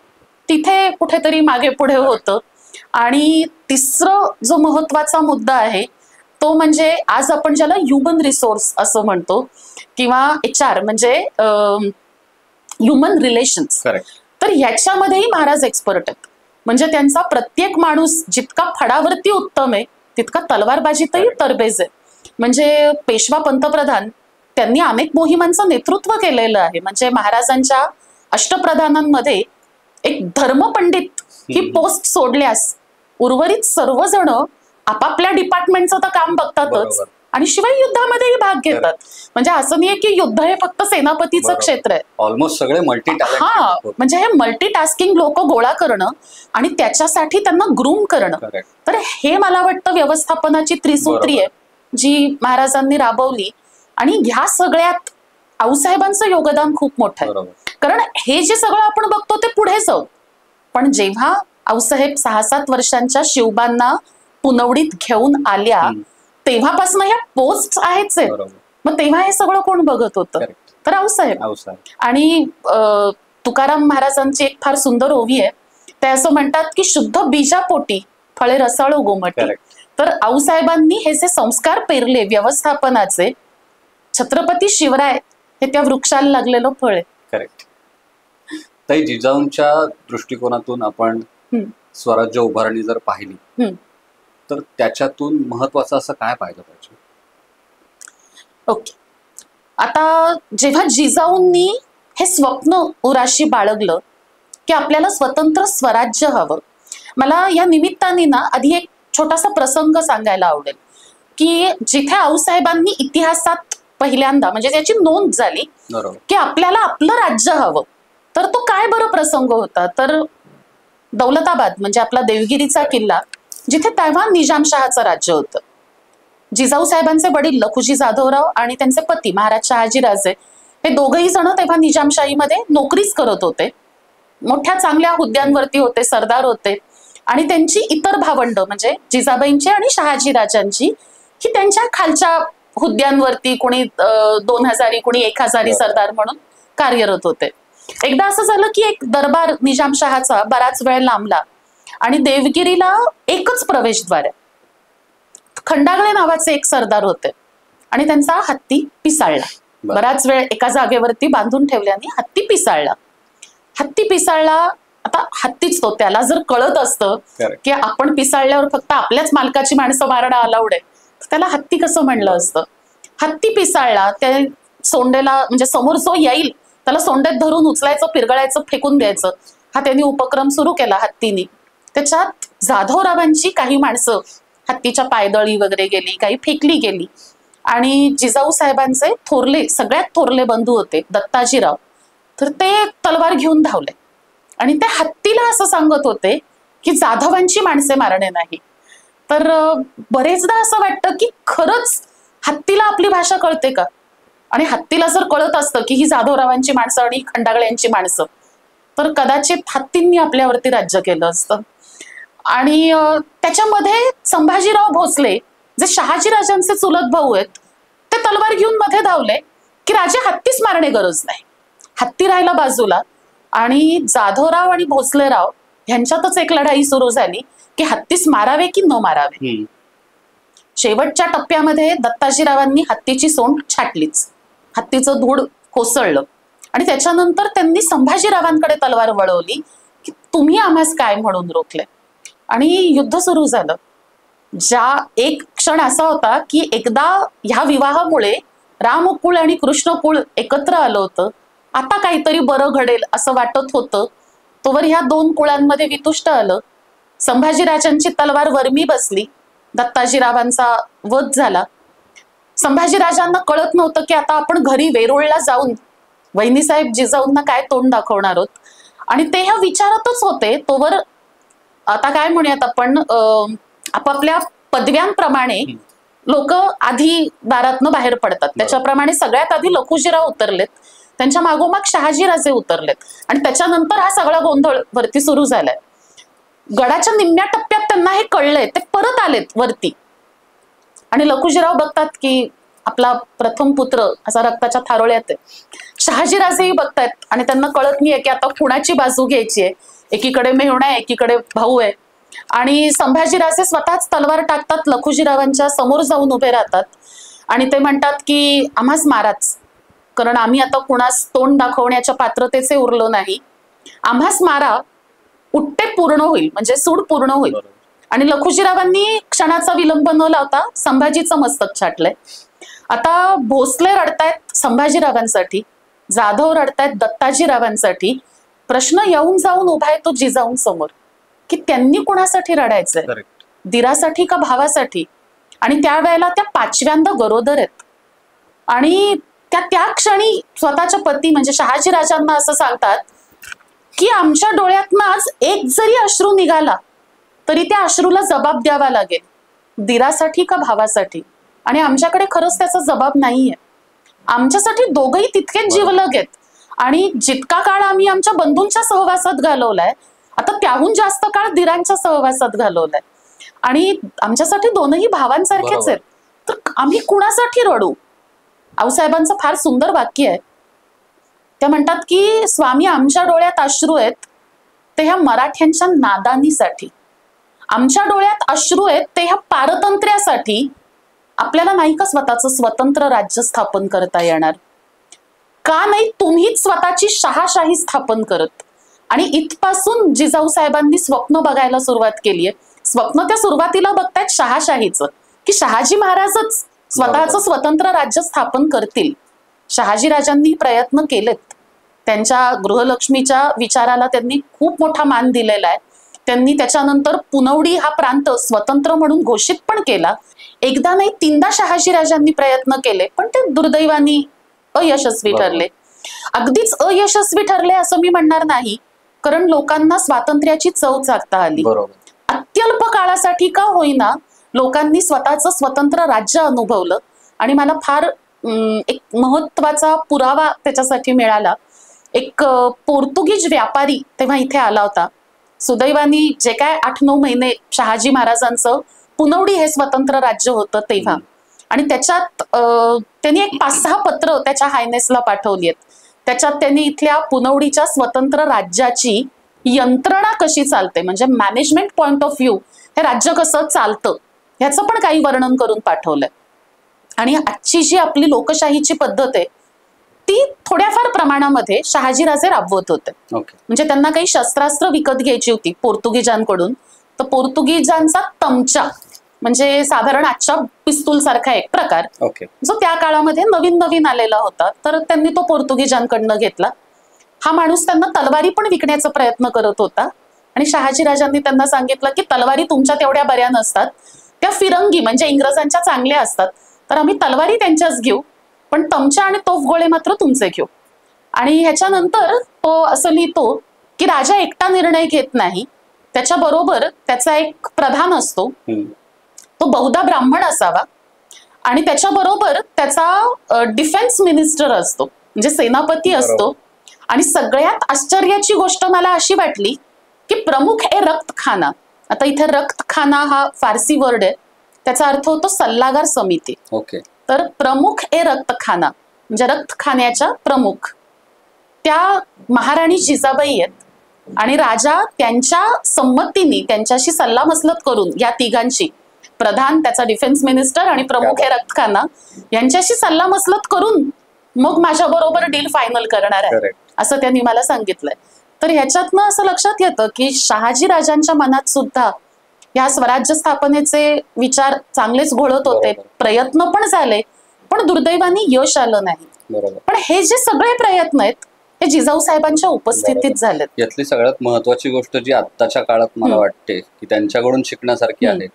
तिथे कुठेतरी मागे पुढे होतं. आणि तिसरं जो महत्वाचा मुद्दा आहे तो म्हणजे आज आपण ज्याला ह्युमन रिसोर्स असं म्हणतो किंवा HR म्हणजे ह्युमन रिलेशन्स. तर ह्याच्यामध्येही महाराज एक्सपर्ट आहेत. म्हणजे त्यांचा प्रत्येक माणूस जितका फडावरती उत्तम आहे तितका तलवारबाजीतही तरबेज आहे. म्हणजे पेशवा पंतप्रधान त्यांनी अनेक मोहिमांचं नेतृत्व केलेलं आहे. म्हणजे महाराजांच्या अष्टप्रधानांमध्ये एक धर्मपंडित ही पोस्ट सोडल्यास उर्वरित सर्वजण आपापल्या डिपार्टमेंटचं तर काम बघतातच आणि शिवाय युद्धामध्येही भाग घेतात. म्हणजे असं नाही की युद्ध हे फक्त सेनापतीचं क्षेत्र आहे. ऑलमोस्ट सगळे म्हणजे हे मल्टीटास्किंग लोक गोळा करणं आणि त्याच्यासाठी त्यांना ग्रूम करणं. तर हे मला वाटतं व्यवस्थापनाची त्रिसूत्री आहे जी महाराजांनी राबवली. आणि ह्या सगळ्यात आऊसाहेबांचं योगदान खूप मोठं आहे. कारण हे जे सगळं आपण बघतो ते पुढे जाऊ पण जेव्हा आऊसाहेब 6-7 वर्षांच्या शिवबांना पुनवडीत घेऊन आल्या तेव्हापासून या पोस्ट आहेच. मग तेव्हा हे सगळं कोण बघत होतं? तर आऊसाहेब. आणि तुकाराम महाराजांची एक फार सुंदर ओवी आहे. ते असं म्हणतात की शुद्ध बीजापोटी फळे रसाळू गोमटी. तर आऊसाहेबांनी हे जे संस्कार पेरले व्यवस्थापनाचे, छत्रपती शिवराय हे त्या वृक्षाला लागलेलं फळ आहे. करेक्ट. ताई, जिजाऊंच्या दृष्टिकोनातून आपण स्वराज्य उभारणी जर पाहिली तर त्याच्यातून महत्वाचं असं काय पाहिलं पाहिजे? ओके. आता जेव्हा जिजाऊंनी हे स्वप्न उराशी बाळगलं की आपल्याला स्वतंत्र स्वराज्य हवं, मला या निमित्ताने ना आधी एक छोटासा प्रसंग सांगायला आवडेल की जिथे आऊसाहेबांनी इतिहासात पहिल्यांदा म्हणजे त्याची नोंद झाली की आपल्याला आपलं राज्य हवं, तर तो काय बरं प्रसंग होता? तर दौलताबाद म्हणजे आपला देवगिरीचा किल्ला, जिथे तेव्हा निजामशहाचं राज्य होतं. जिजाऊ साहेबांचे वडील लखुजी जाधवराव आणि त्यांचे पती महाराज शहाजीराजे हे दोघही जण तेव्हा निजामशाहीमध्ये नोकरीच करत होते. मोठ्या चांगल्या हुद्द्यांवरती होते, सरदार होते. आणि त्यांची इतर भावंड म्हणजे जिजाबाईंची आणि शहाजीराजांची ही त्यांच्या खालच्या हुद्द्यांवरती कोणी 2000 कोणी 1000 सरदार म्हणून कार्यरत होते. एकदा असं झालं की एक दरबार निजामशहाचा बराच वेळ लांबला आणि देवगिरीला एकच प्रवेशद्वार आहे. खंडागळे नावाचे एक सरदार होते आणि त्यांचा हत्ती पिसाळला. बराच वेळ एका जागेवरती बांधून ठेवल्याने हत्ती पिसाळला. हत्ती पिसाळला, आता हत्तीच तो, त्याला जर कळत असतं की आपण पिसाळल्यावर फक्त आपल्याच मालकाची माणसं मारणं अलाउड आहे, तर त्याला हत्ती कसं म्हणलं असतं. हत्ती पिसाळला, त्या सोंडेला म्हणजे समोर जो येईल त्याला सोंडेत धरून उचलायचं, पिरगळायचं, फेकून द्यायचं, हा त्यांनी उपक्रम सुरू केला हत्तीनी. त्याच्यात जाधवरावांची काही माणसं हत्तीच्या पायदळी वगैरे गेली, काही फेकली गेली. आणि जिजाऊ साहेबांचे थोरले, सगळ्यात थोरले बंधू होते दत्ताजीराव, तर ते तलवार घेऊन धावले आणि ते हत्तीला असं सांगत होते की जाधवांची माणसे मारणे नाही. तर बरेचदा असं वाटतं की खरंच हत्तीला आपली भाषा कळते का? आणि हत्तीला जर कळत असतं की ही जाधवरावांची माणसं आणि खंडागळ्यांची माणसं, तर कदाचित हत्तींनी आपल्यावरती राज्य केलं असतं. आणि त्याच्यामध्ये संभाजीराव भोसले जे शहाजीराजांचे चुलत भाऊ आहेत, ते तलवार घेऊन मध्ये धावले की राजे हत्तीच मारणे गरज नाही. हत्ती राहिला बाजूला आणि जाधवराव आणि भोसलेराव ह्यांच्यातच एक लढाई सुरू झाली की हत्तीस मारावे की न मारावे. शेवटच्या टप्प्यामध्ये दत्ताजीरावांनी हत्तीची सोंड छाटलीच, हत्तीचं धूळ कोसळलं आणि त्याच्यानंतर त्यांनी संभाजीरावांकडे तलवार वळवली की तुम्ही आम्हास काय म्हणून रोखले, आणि युद्ध सुरू झालं. ज्या एक क्षण असा होता की एकदा ह्या विवाहामुळे रामकुळ आणि कृष्णकुळ एकत्र आलं होतं, आता काहीतरी बरं घडेल असं वाटत होतं, तोवर ह्या दोन कुळांमध्ये वितुष्ट आलं. संभाजीराजांची तलवार वर्मी बसली, दत्ताजीरावांचा वध झाला. संभाजीराजांना कळत नव्हतं की आता आपण घरी वेरूळला जाऊन वहिनीसाहेब जिजाऊंना काय तोंड दाखवणार आहोत, आणि ते ह्या विचारातच होते. तोवर आता काय म्हणूयात आपण, आपापल्या पदव्यांप्रमाणे लोक आधी दारातनं बाहेर पडतात, त्याच्याप्रमाणे सगळ्यात आधी लखुजीराव उतरलेत, त्यांच्या मागोमाग शहाजीराजे उतरलेत आणि त्याच्यानंतर हा सगळा गोंधळ वरती सुरू झालाय. गडाच्या निम्म्या टप्प्यात त्यांना हे कळलंय, ते परत आलेत वरती आणि लखुजीराव बघतात की आपला प्रथम पुत्र असा रक्ताच्या थारोळ्यात आहे. शहाजीराजेही बघतायत आणि त्यांना कळत नाहीये की आता कुणाची बाजू घ्यायची आहे. एकीकडे मेहुणा आहे, एकीकडे भाऊ आहे. आणि संभाजीराजे स्वतःच तलवार टाकतात, लखुजीरावांच्या समोर जाऊन उभे राहतात आणि ते म्हणतात की आम्हाच माराच, कारण आम्ही आता कुणास तोंड दाखवण्याच्या पात्रतेचे उरलो नाही, आम्हाच मारा, उट्टे पूर्ण होईल, म्हणजे सूड पूर्ण होईल. आणि लखुजीरावांनी क्षणाचा विलंब न लावता संभाजीचं मस्तक छाटलंय. आता भोसले रडतायत संभाजीरावांसाठी, जाधव रडतायत दत्ताजीरावांसाठी. प्रश्न येऊन जाऊन उभा आहे तो जिजाऊंसमोर की त्यांनी कुणासाठी रडायचंय, दिरासाठी का भावासाठी? आणि त्यावेळेला त्या पाचव्यांदा गरोदर आहेत आणि त्या क्षणी स्वतःच्या पती म्हणजे शहाजीराजांना असं सांगतात की आमच्या डोळ्यातनं आज एक जरी अश्रू निघाला तरी त्या अश्रूला जबाब द्यावा लागेल, दिरासाठी का भावासाठी? आणि आमच्याकडे खरंच त्याचा जबाब नाहीये. आमच्यासाठी दोघही तितकेच जीवलग आहेत आणि जितका काळ आम्ही आमच्या बंधूंच्या सहवासात घालवलाय, आता त्याहून जास्त काळ दिरांच्या सहवासात घालवलाय आणि आमच्यासाठी दोनही भावांसारखेच आहेत, तर आम्ही कुणासाठी रडू? आऊसाहेबांचं फार सुंदर वाक्य आहे त्या म्हणतात की स्वामी आमच्या डोळ्यात अश्रू आहेत ते ह्या मराठ्यांच्या नादानीसाठी, आमच्या डोळ्यात अश्रू आहेत ते ह्या पारतंत्र्यासाठी. आपल्याला नाही का स्वतःचं स्वतंत्र राज्य स्थापन करता येणार? का नाही तुम्हीच स्वतःची शहाशाही स्थापन करत? आणि इथपासून जिजाऊ साहेबांनी स्वप्न बघायला सुरुवात केली आहे. स्वप्न त्या सुरुवातीला बघतायत शहाशाहीचं, की शहाजी महाराजच स्वतःचं स्वतंत्र राज्य स्थापन करतील. शहाजी राजांनी प्रयत्न केलेत. त्यांच्या गृहलक्ष्मीच्या विचाराला त्यांनी खूप मोठा मान दिलेला आहे. त्यांनी त्याच्यानंतर पुनवडी हा प्रांत स्वतंत्र म्हणून घोषित पण केला. एकदा नाही तीनदा शहाजी राजांनी प्रयत्न केले, पण ते दुर्दैवाने अयशस्वी ठरले. अगदीच अयशस्वी ठरले असं मी म्हणणार नाही, कारण लोकांना स्वातंत्र्याची चव चाखता आली. अत्यल्प काळासाठी का होईना लोकांनी स्वतःचं स्वतंत्र राज्य अनुभवलं. आणि मला फार एक महत्वाचा पुरावा त्याच्यासाठी मिळाला. एक पोर्तुगीज व्यापारी तेव्हा इथे आला होता. सुदैवाने जे काय 8-9 महिने शहाजी महाराजांचं पुनवडी हे स्वतंत्र राज्य होतं तेव्हा, आणि त्याच्यात त्यांनी एक 5-6 पत्र त्याच्या हायनेसला पाठवली आहेत. त्याच्यात त्यांनी इथल्या पुनवडीच्या स्वतंत्र राज्याची यंत्रणा कशी चालते, म्हणजे मॅनेजमेंट पॉइंट ऑफ व्ह्यू हे राज्य कसं चालतं ह्याचं पण काही वर्णन करून पाठवलंय. आणि आजची जी आपली लोकशाहीची पद्धत आहे ती थोड्याफार प्रमाणामध्ये शहाजीराजे राबवत होते. म्हणजे त्यांना काही शस्त्रास्त्र विकत घ्यायची होती पोर्तुगीजांकडून, तर पोर्तुगीजांचा तमचा म्हणजे साधारण आजच्या पिस्तूल सारखा एक प्रकार जो त्या काळामध्ये नवीन नवीन आलेला होता, तर त्यांनी तो पोर्तुगीजांकडनं घेतला. हा माणूस त्यांना तलवारी पण विकण्याचा प्रयत्न करत होता. आणि शहाजीराजांनी त्यांना सांगितलं की तलवारी तुमच्या तेवढ्या बऱ्या नसतात, त्या फिरंगी म्हणजे इंग्रजांच्या चांगल्या असतात, तर आम्ही तलवारी त्यांच्याच घेऊ, पण तमच्या आणि तोफगोळे मात्र तुमचे घेऊ. आणि ह्याच्यानंतर तो असं लिहितो की राजा एकटा निर्णय घेत नाही, त्याच्याबरोबर त्याचा एक प्रधान असतो, तो बहुधा ब्राह्मण असावा, आणि त्याच्याबरोबर त्याचा डिफेन्स मिनिस्टर असतो म्हणजे सेनापती असतो. आणि सगळ्यात आश्चर्याची गोष्ट मला अशी वाटली की प्रमुख ए रक्तखाना. आता इथे रक्तखाना हा फारसी वर्ड आहे, त्याचा अर्थ होतो सल्लागार समिती. तर प्रमुख ए रक्तखाना म्हणजे रक्तखान्याच्या प्रमुख त्या महाराणी जिजाबाई आहेत. आणि राजा त्यांच्या संमतीने त्यांच्याशी सल्लामसलत करून या तिघांची, प्रधान, त्याचा डिफेन्स मिनिस्टर आणि प्रमुख हे रक्तखाना, यांच्याशी सल्लामसलत करून मग माझ्या बरोबर डील फायनल करणार आहे असं त्यांनी मला सांगितलंय. तर ह्याच्यातनं असं लक्षात येतं की शहाजी राजांच्या मनात सुद्धा या स्वराज्य स्थापनेचे विचार चांगलेच घोळत होते. प्रयत्न पण झाले, पण दुर्दैवाने यश आलं नाही. पण हे जे सगळे प्रयत्न आहेत हे जिजाऊ साहेबांच्या उपस्थितीत झालेत. यातली सगळ्यात महत्वाची गोष्ट जी आत्ताच्या काळात मला वाटते की त्यांच्याकडून शिकण्यासारखी आहे,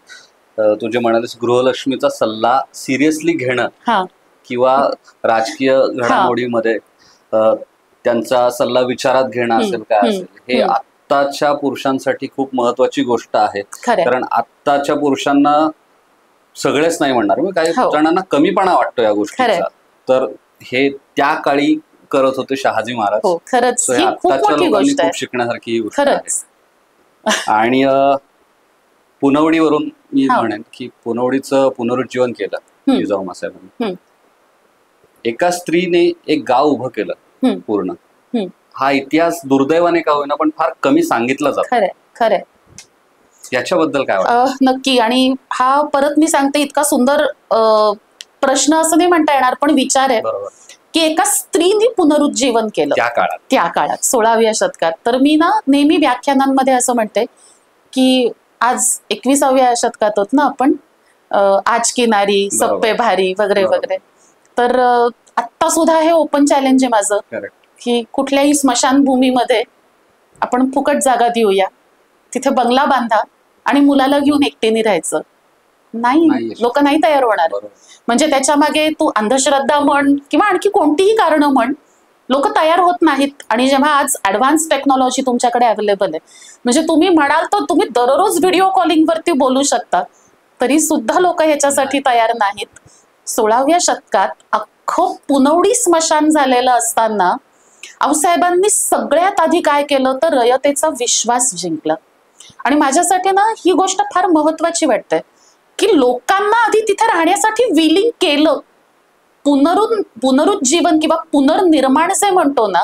तू जे म्हणालीस गृहलक्ष्मीचा सल्ला सिरियसली घेणं किंवा राजकीय घडामोडीमध्ये त्यांचा सल्ला विचारात घेणं असेल काय असेल, हे आत्ताच्या पुरुषांसाठी खूप महत्वाची गोष्ट आहे. कारण आत्ताच्या पुरुषांना, सगळेच नाही म्हणणार मी, काही जणांना कमीपणा वाटतो या गोष्टीचा, तर हे त्या काळी करत होते शहाजी महाराज. आत्ताच्या लोकांनी खूप शिकण्यासारखी ही गोष्ट आहे. आणि पुनवडीवरून मी म्हणेन की पुनवडीचं पुनरुज्जीवन केलं जिजाऊ मासाहेबांनी. एका स्त्रीने एक गाव उभं केलं पूर्ण. हा इतिहास दुर्दैवाने का होईना पण फार कमी सांगितला जातो. खरंय. याच्याबद्दल काय वाटतं? नक्की. आणि हा परत मी सांगते इतका सुंदर प्रश्न असं नाही म्हणता येणार, पण विचार आहे की एका स्त्रीने पुनरुज्जीवन केलं त्या काळात 16व्या शतकात. तर मी ना नेहमी व्याख्यानांमध्ये असं म्हणते की आज 21व्या शतकात होत ना आपण, आज की नारी सब पे भारी वगैरे वगैरे. तर आत्ता सुद्धा हे ओपन चॅलेंज आहे माझं की कुठल्याही स्मशानभूमीमध्ये आपण फुकट जागा देऊया, तिथे बंगला बांधा आणि मुलाला घेऊन एकटीने राहायचं. नाही, लोक नाही तयार होणार. म्हणजे त्याच्या मागे तू अंधश्रद्धा म्हण किंवा आणखी कोणतीही कारण म्हण, लोक तयार होत नाहीत. आणि जेव्हा आज ऍडव्हान्स टेक्नॉलॉजी तुमच्याकडे अवेलेबल आहे, म्हणजे तुम्ही म्हणाल तर तुम्ही दररोज व्हिडिओ कॉलिंग वरती बोलू शकता, तरी सुद्धा लोक ह्याच्यासाठी तयार नाहीत. 16व्या शतकात अख्खं पुनवडी स्मशान झालेलं असताना आऊसाहेबांनी सगळ्यात आधी काय केलं तर रयतेचा विश्वास जिंकला. आणि माझ्यासाठी ना ही गोष्ट फार महत्वाची वाटते की लोकांना आधी तिथे राहण्यासाठी विलिंग केलं, पुनरुज्जीवन किंवा पुनर्निर्माण जे म्हणतो ना,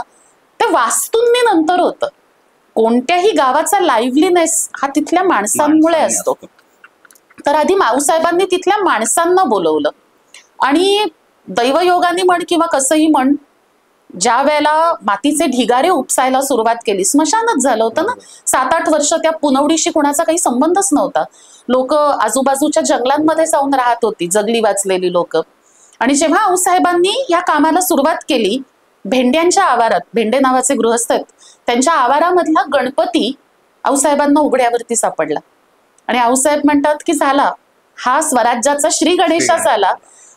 ते वास्तूंनी नंतर होतं. कोणत्याही गावाचा लाईव्हलीनेस हा तिथल्या माणसांमुळे असतो. तर आधी माऊसाहेबांनी तिथल्या माणसांना बोलवलं आणि दैवयोगाने म्हण किंवा कसंही म्हण, ज्या वेळेला मातीचे ढिगारे उपसायला सुरुवात केली, स्मशानच झालं होतं ना. 7-8 वर्ष त्या पुनवडीशी कोणाचा काही संबंधच नव्हता. लोक आजूबाजूच्या जंगलांमध्ये जाऊन राहत होती, जगली वाचलेली लोक. आणि जेव्हा आऊसाहेबांनी या कामाला सुरुवात केली, भेंड्यांच्या आवारात, भेंडे नावाचे गृहस्थ आहेत, त्यांच्या आवारामधला गणपती आऊसाहेबांना उघड्यावरती सापडला. आणि आऊसाहेब म्हणतात की झाला हा स्वराज्याचा श्री गणेशा झाला.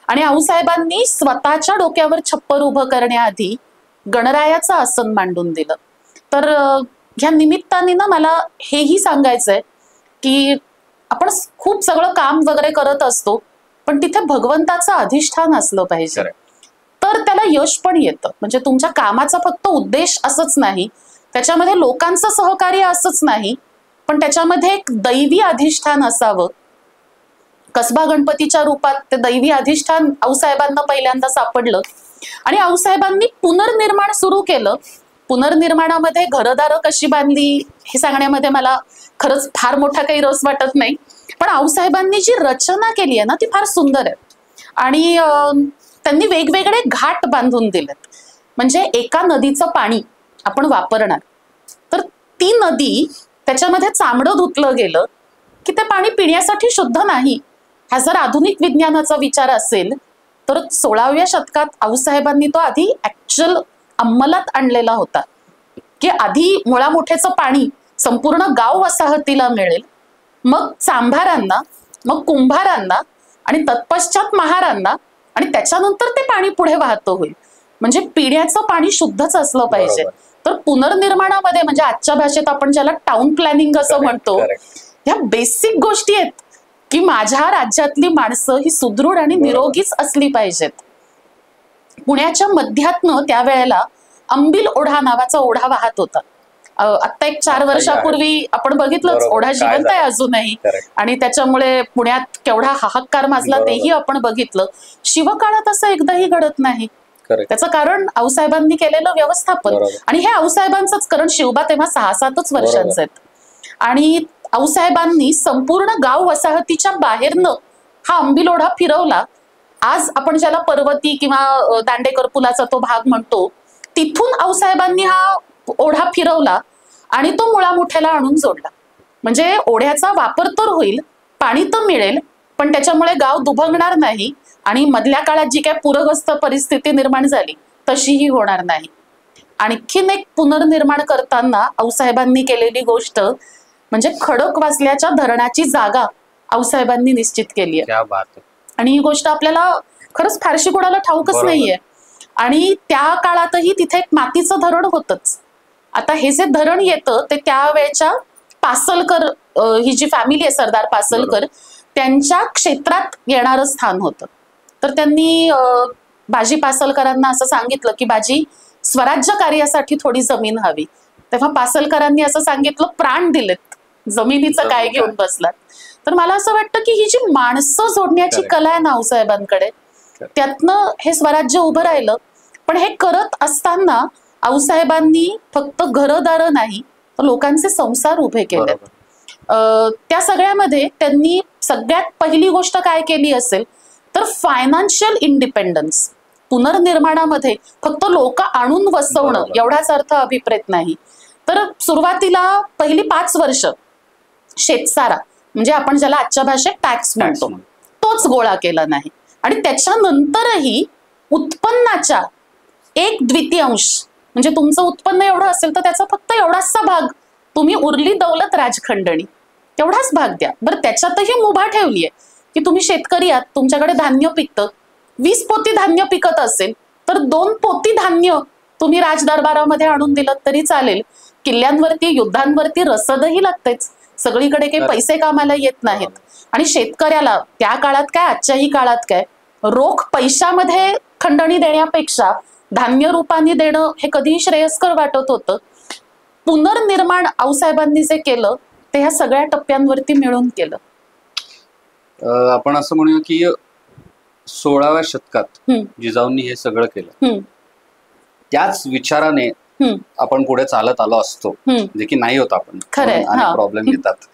आणि आऊसाहेबांनी स्वतःच्या डोक्यावर छप्पर उभं करण्याआधी गणरायाचं आसन मांडून दिलं. तर ह्या निमित्ताने ना मला हेही सांगायचंय की आपण खूप सगळं काम वगैरे करत असतो, पण तिथे भगवंताचं अधिष्ठान असलं पाहिजे, तर त्याला यश पण येतं. म्हणजे तुमच्या कामाचा फक्त उद्देश असंच नाही, त्याच्यामध्ये लोकांचं सहकार्य असंच नाही, पण त्याच्यामध्ये एक दैवी अधिष्ठान असावं. कसबा गणपतीच्या रूपात ते दैवी अधिष्ठान आऊसाहेबांना पहिल्यांदा सापडलं आणि आऊसाहेबांनी पुनर्निर्माण सुरू केलं. पुनर्निर्माणामध्ये घरदारं कशी बांधली हे सांगण्यामध्ये मला खरंच फार मोठा काही रस वाटत नाही, पण आऊसाहेबांनी जी रचना केली आहे ना ती फार सुंदर आहे. आणि त्यांनी वेगवेगळे घाट बांधून दिलेत. म्हणजे एका नदीचं पाणी आपण वापरणार, तर ती नदी त्याच्यामध्ये चामडं धुतलं गेलं की ते पाणी पिण्यासाठी शुद्ध नाही. हा जर आधुनिक विज्ञानाचा विचार असेल तर 16व्या शतकात आऊसाहेबांनी तो आधी ऍक्च्युअल अंमलात आणलेला होता की आधी मुळामुठेचं पाणी संपूर्ण गाव वसाहतीला मिळेल, मग चांभारांना, मग कुंभारांना आणि तत्पश्चात महारांना, आणि त्याच्यानंतर ते पाणी पुढे वाहतं होईल. म्हणजे पिण्याचं पाणी शुद्धच असलं पाहिजे. तर पुनर्निर्माणामध्ये म्हणजे आजच्या भाषेत आपण ज्याला टाउन प्लॅनिंग असं म्हणतो, ह्या बेसिक गोष्टी आहेत की माझ्या राज्यातली माणसं ही सुदृढ आणि निरोगीच असली पाहिजेत. पुण्याच्या मध्यातनं त्यावेळेला अंबिल ओढा नावाचा ओढा वाहत होता. आता एक 4 वर्षापूर्वी आपण बघितलंच, ओढा जिवंत आहे अजूनही, आणि त्याच्यामुळे पुण्यात केवढा हाहाकार माजला तेही आपण बघितलं. शिवकाळात असं एकदाही घडत नाही. त्याचं कारण आऊसाहेबांनी केलेलं व्यवस्थापन, आणि हे आऊसाहेबांचंच, कारण शिवबा तेव्हा 6-7च वर्षांचे आहेत. आणि आऊसाहेबांनी संपूर्ण गाव वसाहतीच्या बाहेरनं हा अंबिल ओढा फिरवला. आज आपण ज्याला पर्वती किंवा दांडेकर पुलाचा तो भाग म्हणतो, तिथून आऊसाहेबांनी हा ओढा फिरवला आणि तो मुळामुठ्याला आणून जोडला. म्हणजे ओढ्याचा वापर तर होईल, पाणी तर मिळेल, पण त्याच्यामुळे गाव दुभंगणार नाही आणि मधल्या काळात जी काय पूरग्रस्त परिस्थिती निर्माण झाली तशीही होणार नाही. आणखीन एक पुनर्निर्माण करताना आऊसाहेबांनी केलेली गोष्ट म्हणजे खडकवासल्याच्या धरणाची जागा आऊसाहेबांनी निश्चित केली आहे. आणि ही गोष्ट आपल्याला खरंच फारशी कोणाला ठाऊकच नाहीये. आणि त्या काळातही तिथे एक मातीचं धरण होतच. आता हे जे धरण येतं ते त्यावेळेच्या पासलकर, ही जी फॅमिली आहे सरदार पासलकर, त्यांच्या क्षेत्रात येणारं स्थान होतं. तर त्यांनी बाजी पासलकरांना असं सांगितलं की बाजी, स्वराज्य कार्यासाठी थोडी जमीन हवी. तेव्हा पासलकरांनी असं सांगितलं, प्राण दिलेत, जमिनीचं काय घेऊन बसलात. तर मला असं वाटतं की ही जी माणसं जोडण्याची कला आहे ना आऊसाहेबांकडे, त्यातनं हे स्वराज्य उभं राहिलं. पण हे करत असताना आऊसाहेबांनी फक्त घरदारं नाही तर लोकांचे संसार उभे केले. त्या सगळ्यामध्ये त्यांनी सगळ्यात पहिली गोष्ट काय केली असेल तर फायनान्शियल इंडिपेंडन्स. पुनर्निर्माणामध्ये फक्त लोक आणून वसवणं एवढाच अर्थ अभिप्रेत नाही. तर सुरुवातीला पहिली 5 वर्ष शेतसारा, म्हणजे आपण ज्याला आजच्या भाषेत टॅक्स म्हणतो, तोच गोळा केला नाही. आणि त्याच्यानंतरही उत्पन्नाच्या 1/2 म्हणजे तुमचं उत्पन्न एवढं असेल तर त्याचा फक्त एवढासा भाग तुम्ही उरली दौलत राजखंडणी तेवढाच भाग द्या. बरं, त्याच्यातही मुभा ठेवली आहे की तुम्ही शेतकरी आहात, तुमच्याकडे धान्य पिकतं, 20 पोती धान्य पिकत असेल तर 2 पोती धान्य तुम्ही राजदरबारामध्ये आणून दिलं तरी चालेल. किल्ल्यांवरती, युद्धांवरती रसदही लागतेच, सगळीकडे काही पैसे कामाला येत नाहीत. आणि शेतकऱ्याला त्या काळात काय, आजच्याही काळात काय, रोख पैशामध्ये खंडणी देण्यापेक्षा धान्य रूपाने देणं हे कधीही श्रेयस्कर वाटत होतं. पुनर्निर्माण आऊसाहेबांनी जे केलं ते ह्या सगळ्या टप्प्यांवरती मिळून केलं. आपण असं म्हणूया की 16व्या शतकात जिजाऊंनी हे सगळं केलं, त्याच विचाराने आपण पुढे चालत आलो असतो, जे की नाही होत आपण आणि प्रॉब्लेम येतात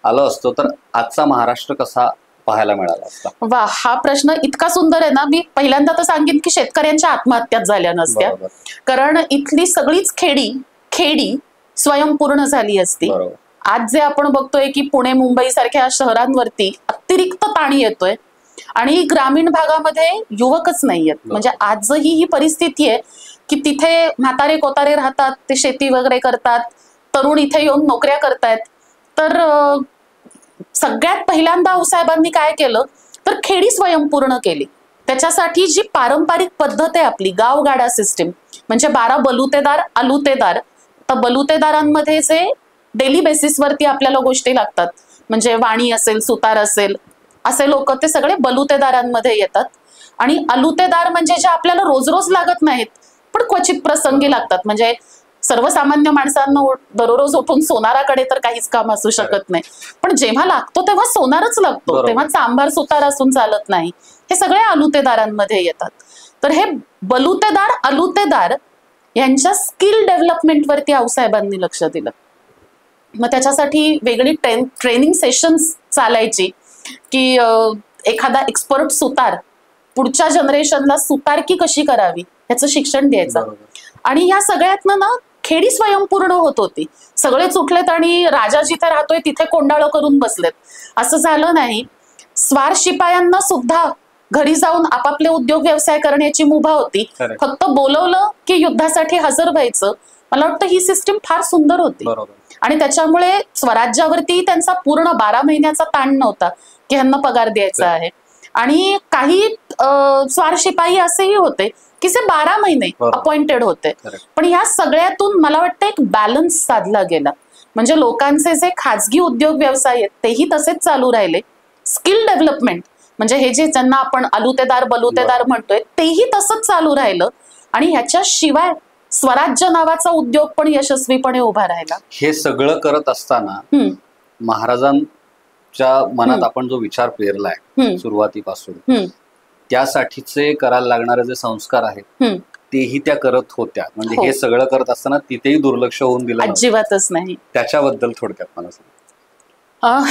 आलो असतो, तर आजचा महाराष्ट्र कसा पाहायला मिळाला असता? वा, हा प्रश्न इतका सुंदर आहे ना. मी पहिल्यांदा तर सांगेन की शेतकऱ्यांच्या आत्महत्याच झाल्या नसत्या, कारण इथली सगळीच खेडी स्वयंपूर्ण झाली असती. आज जे आपण बघतोय की पुणे मुंबई सारख्या शहरांवरती अतिरिक्त ताण येतोय आणि ग्रामीण भागामध्ये युवकच नाहीयेत. म्हणजे आजही ही परिस्थिती आहे की तिथे म्हातारे कोतारे राहतात, ते शेती वगैरे करतात, तरुण इथे येऊन नोकऱ्या करतायत. तर सगळ्यात पहिल्यांदा आऊसाहेबांनी काय केलं तर खेडी स्वयंपूर्ण केली. त्याच्यासाठी जी पारंपरिक पद्धत आहे आपली गावगाडा सिस्टीम, म्हणजे 12 बलुतेदार आलुतेदार, तर बलुतेदारांमध्ये जे डेली बेसिसवरती आपल्याला गोष्टी लागतात, म्हणजे वाणी असेल, सुतार असेल, असे लोक ते सगळे बलुतेदारांमध्ये येतात. आणि आलुतेदार म्हणजे जे आपल्याला रोज रोज लागत नाहीत पण क्वचित प्रसंगी लागतात. म्हणजे सर्वसामान्य माणसांना दररोज उठून सोनाराकडे तर काहीच काम असू शकत नाही, पण जेव्हा लागतो तेव्हा सोनारच लागतो, तेव्हा चांभार सुतार असून चालत नाही. हे सगळे आलुतेदारांमध्ये येतात. तर हे बलुतेदार आलुतेदार यांच्या स्किल डेव्हलपमेंटवरती आऊसाहेबांनी लक्ष दिलं. मग त्याच्यासाठी वेगळी ट्रेनिंग सेशन्स चालायची की एखादा एक्सपर्ट सुतार पुढच्या जनरेशनला सुतारकी कशी करावी ह्याचं शिक्षण द्यायचं. आणि या सगळ्यातनं ना खेडी स्वयंपूर्ण होत होती. सगळेच उठलेत आणि राजा जिथे राहतोय तिथे कोंडाळं करून बसलेत असं झालं नाही. स्वार शिपायांना सुद्धा घरी जाऊन आपापले उद्योग व्यवसाय करण्याची मुभा होती. फक्त बोलवलं की युद्धासाठी हजर व्हायचं. मला वाटतं ही सिस्टीम फार सुंदर होती आणि त्याच्यामुळे स्वराज्यावरती त्यांचा पूर्ण 12 महिन्याचा ताण नव्हता की ह्यांना पगार द्यायचा आहे. आणि काही स्वार शिपाई असेही होते की जे 12 महिने अपॉइंटेड होते. पण या सगळ्यातून मला वाटतं एक बॅलन्स साधला गेला. म्हणजे लोकांचे जे खाजगी उद्योग व्यवसाय आहेत तेही तसेच चालू राहिले. स्किल डेव्हलपमेंट म्हणजे हे जे ज्यांना आपण आलुतेदार बलुतेदार म्हणतोय तेही तसंच चालू राहिलं. आणि ह्याच्याशिवाय स्वराज्य नावाचा उद्योग पण यशस्वीपणे उभा राहिला. हे सगळं करत असताना महाराजांच्या मनात आपण जो विचार पेरलाय सुरुवातीपासून, त्यासाठीचे करायला लागणारे जे संस्कार आहेत तेही त्या करत होत्या. म्हणजे हे सगळं करत असताना तिथेही दुर्लक्ष होऊन दिलं अजिबातच नाही. त्याच्याबद्दल थोडक्यात मला सांग.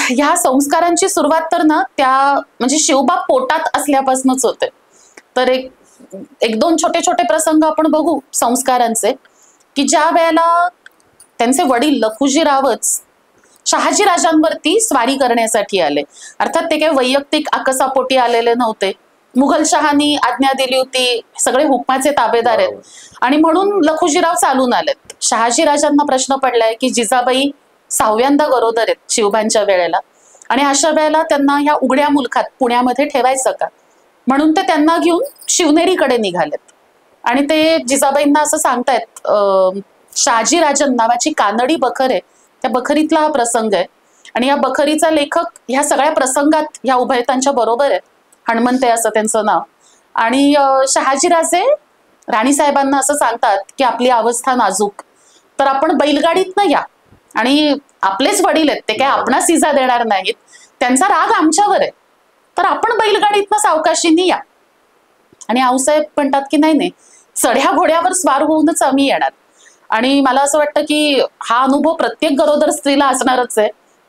ह्या संस्कारांची सुरुवात तर ना त्या म्हणजे शिवबा पोटात असल्यापासूनच होते. तर एक दोन छोटे छोटे प्रसंग आपण बघू संस्कारांचे, की ज्या वेळेला त्यांचे वडील लखुजीरावच शहाजीराजांवरती स्वारी करण्यासाठी आले. अर्थात ते काही वैयक्तिक आकसापोटी आलेले नव्हते. मुघलशहानी आज्ञा दिली होती, सगळे हुकमाचे ताबेदार आहेत आणि म्हणून लखुजीराव चालून आलेत. शहाजीराजांना प्रश्न पडलाय की जिजाबाई 6व्यांदा गरोदर आहेत शिवबांच्या वेळेला आणि अशा वेळेला त्यांना ह्या उघड्या मुलखात पुण्यामध्ये ठेवायचं का, म्हणून ते त्यांना घेऊन शिवनेरीकडे निघालेत. आणि ते जिजाबाईंना असं सांगतायत, शहाजीराजन नावाची कानडी बखर आहे, त्या बखरीतला हा प्रसंग आहे. आणि या बखरीचा लेखक ह्या सगळ्या प्रसंगात ह्या उभयतांच्या बरोबर आहेत. हणमंते असं त्यांचं नाव. आणि शहाजीराजे राणीसाहेबांना असं सांगतात की आपली अवस्था नाजूक, तर आपण बैलगाडीतनं या, आणि आपलेच वडील आहेत, ते काय आपणास इजा देणार नाहीत, त्यांचा राग आमच्यावर आहे, तर आपण बैलगाडीतनं सावकाशीने या. आणि आऊसाहेब म्हणतात की नाही नाही, चढ्या घोड्यावर स्वार होऊनच आम्ही येणार. आणि मला असं वाटतं की हा अनुभव प्रत्येक गरोदर स्त्रीला असणारच आहे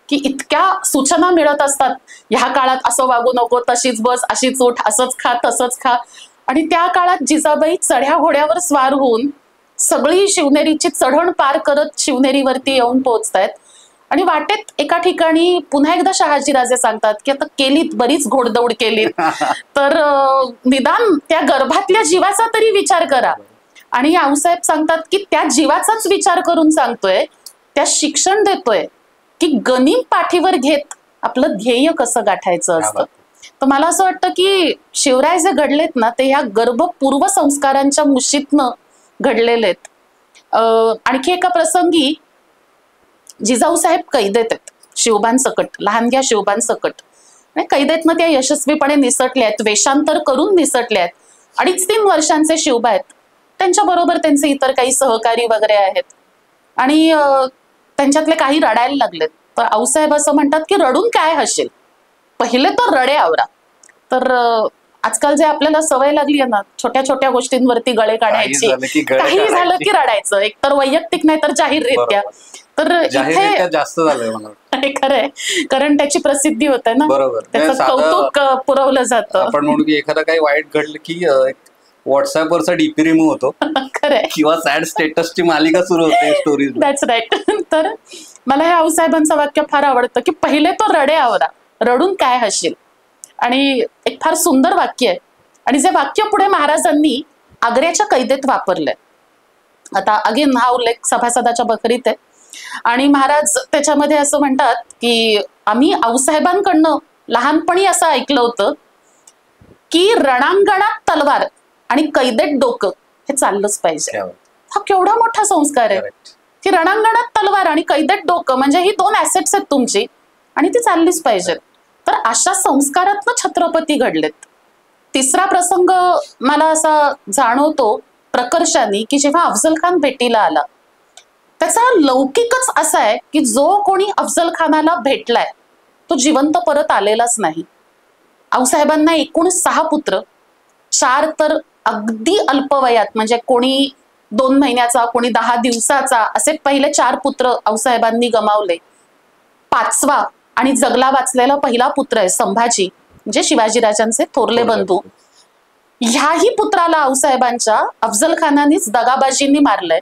की इतक्या सूचना मिळत असतात, ह्या काळात असं वागू नको, तशीच बस, अशीच उठ, असंच खा, तसंच खा. आणि त्या काळात जिजाबाई चढ्या घोड्यावर स्वार होऊन सगळी शिवनेरीची चढण पार करत शिवनेरीवरती येऊन पोहोचतायत. आणि वाटेत एका ठिकाणी पुन्हा एकदा शहाजीराजे सांगतात की आता केलीत, बरीच घोडदौड केलीत, तर निदान त्या गर्भातल्या जीवाचा तरी विचार करा. आणि आऊसाहेब सांगतात की त्या जीवाचाच विचार करून सांगतोय, त्या शिक्षण देतोय की गनिम पाठीवर घेत आपलं ध्येय कसं गाठायचं असतं. तर मला असं वाटतं की शिवराय जे घडलेत ना ते ह्या गर्भपूर्व संस्कारांच्या मुशीतनं घडलेले आहेत. आणखी एका प्रसंगी जिजाऊसाहेब कैदेत आहेत शिवबांसकट, लहानग्या शिवबांसकट. कैदेतनं त्या यशस्वीपणे निसटल्या आहेत, वेषांतर करून निसटल्या आहेत. 2.5-3 वर्षांचे शिवबा आहेत, त्यांच्या बरोबर त्यांचे इतर काही सहकारी वगैरे आहेत. आणि त्यांच्यातले काही रडायला लागलेत. तर आऊसाहेब असं म्हणतात की रडून काय हसेल, पहिले तर रडे आवरा. तर आजकाल जे आपल्याला सवय लागली आहे ना छोट्या छोट्या गोष्टींवरती गळे काढायची, काही झालं की रडायचं, एकतर वैयक्तिक नाही तर जाहीररित्या. तर इथे जास्त झालंय मला खरंय, कारण त्याची प्रसिद्धी होते ना, त्याचं कौतुक पुरवलं जातं. आपण म्हणू की एखादं काही वाईट घडलं की व्हॉट्सअपवरचा डीपी रिमूव्ह होतो, खरंय, किंवा सॅड स्टेटसची मालिका सुरू होते स्टोरीज. That's right. तर मला हे आऊसाहेबांचं वाक्य फार आवडतं की पहिले तो रडे आवरा, रडून काय हसशील. आणि एक फार सुंदर वाक्य आहे, आणि जे वाक्य पुढे महाराजांनी आग्र्याच्या कैदेत वापरलंय. आता अगेन हा उल्लेख सभासदाच्या बखरीत आहे, आणि महाराज त्याच्यामध्ये असं म्हणतात की आम्ही आऊसाहेबांकडनं लहानपणी असं ऐकलं होतं की रणांगणात तलवार आणि कैदेत डोकं हे चाललंच पाहिजे. हा केवढा मोठा संस्कार आहे की रणांगणात तलवार आणि कैदेत डोकं म्हणजे ही 2 ऍसेट्स आहेत तुमची, आणि ती चाललीच पाहिजेत. तर अशा संस्कारातनं छत्रपती घडलेत. तिसरा प्रसंग मला असा जाणवतो प्रकर्षाने की जेव्हा अफजल खान भेटीला आला, त्याचा लौकिकच असा आहे की जो कोणी अफजल खानाला भेटलाय तो जिवंत परत आलेलाच नाही. आऊसाहेबांना एकूण 6 पुत्र, 4 तर अगदी अल्पवयात, म्हणजे कोणी 2 महिन्याचा, कोणी 10 दिवसाचा, असे पहिले 4 पुत्र आऊसाहेबांनी गमावले. 5वा आणि जगला वाचलेला पहिला पुत्र आहे संभाजी, म्हणजे शिवाजीराजांचे थोरले बंधू. ह्याही पुत्राला आऊसाहेबांच्या अफजल खानानीच दगाबाजींनी मारलंय.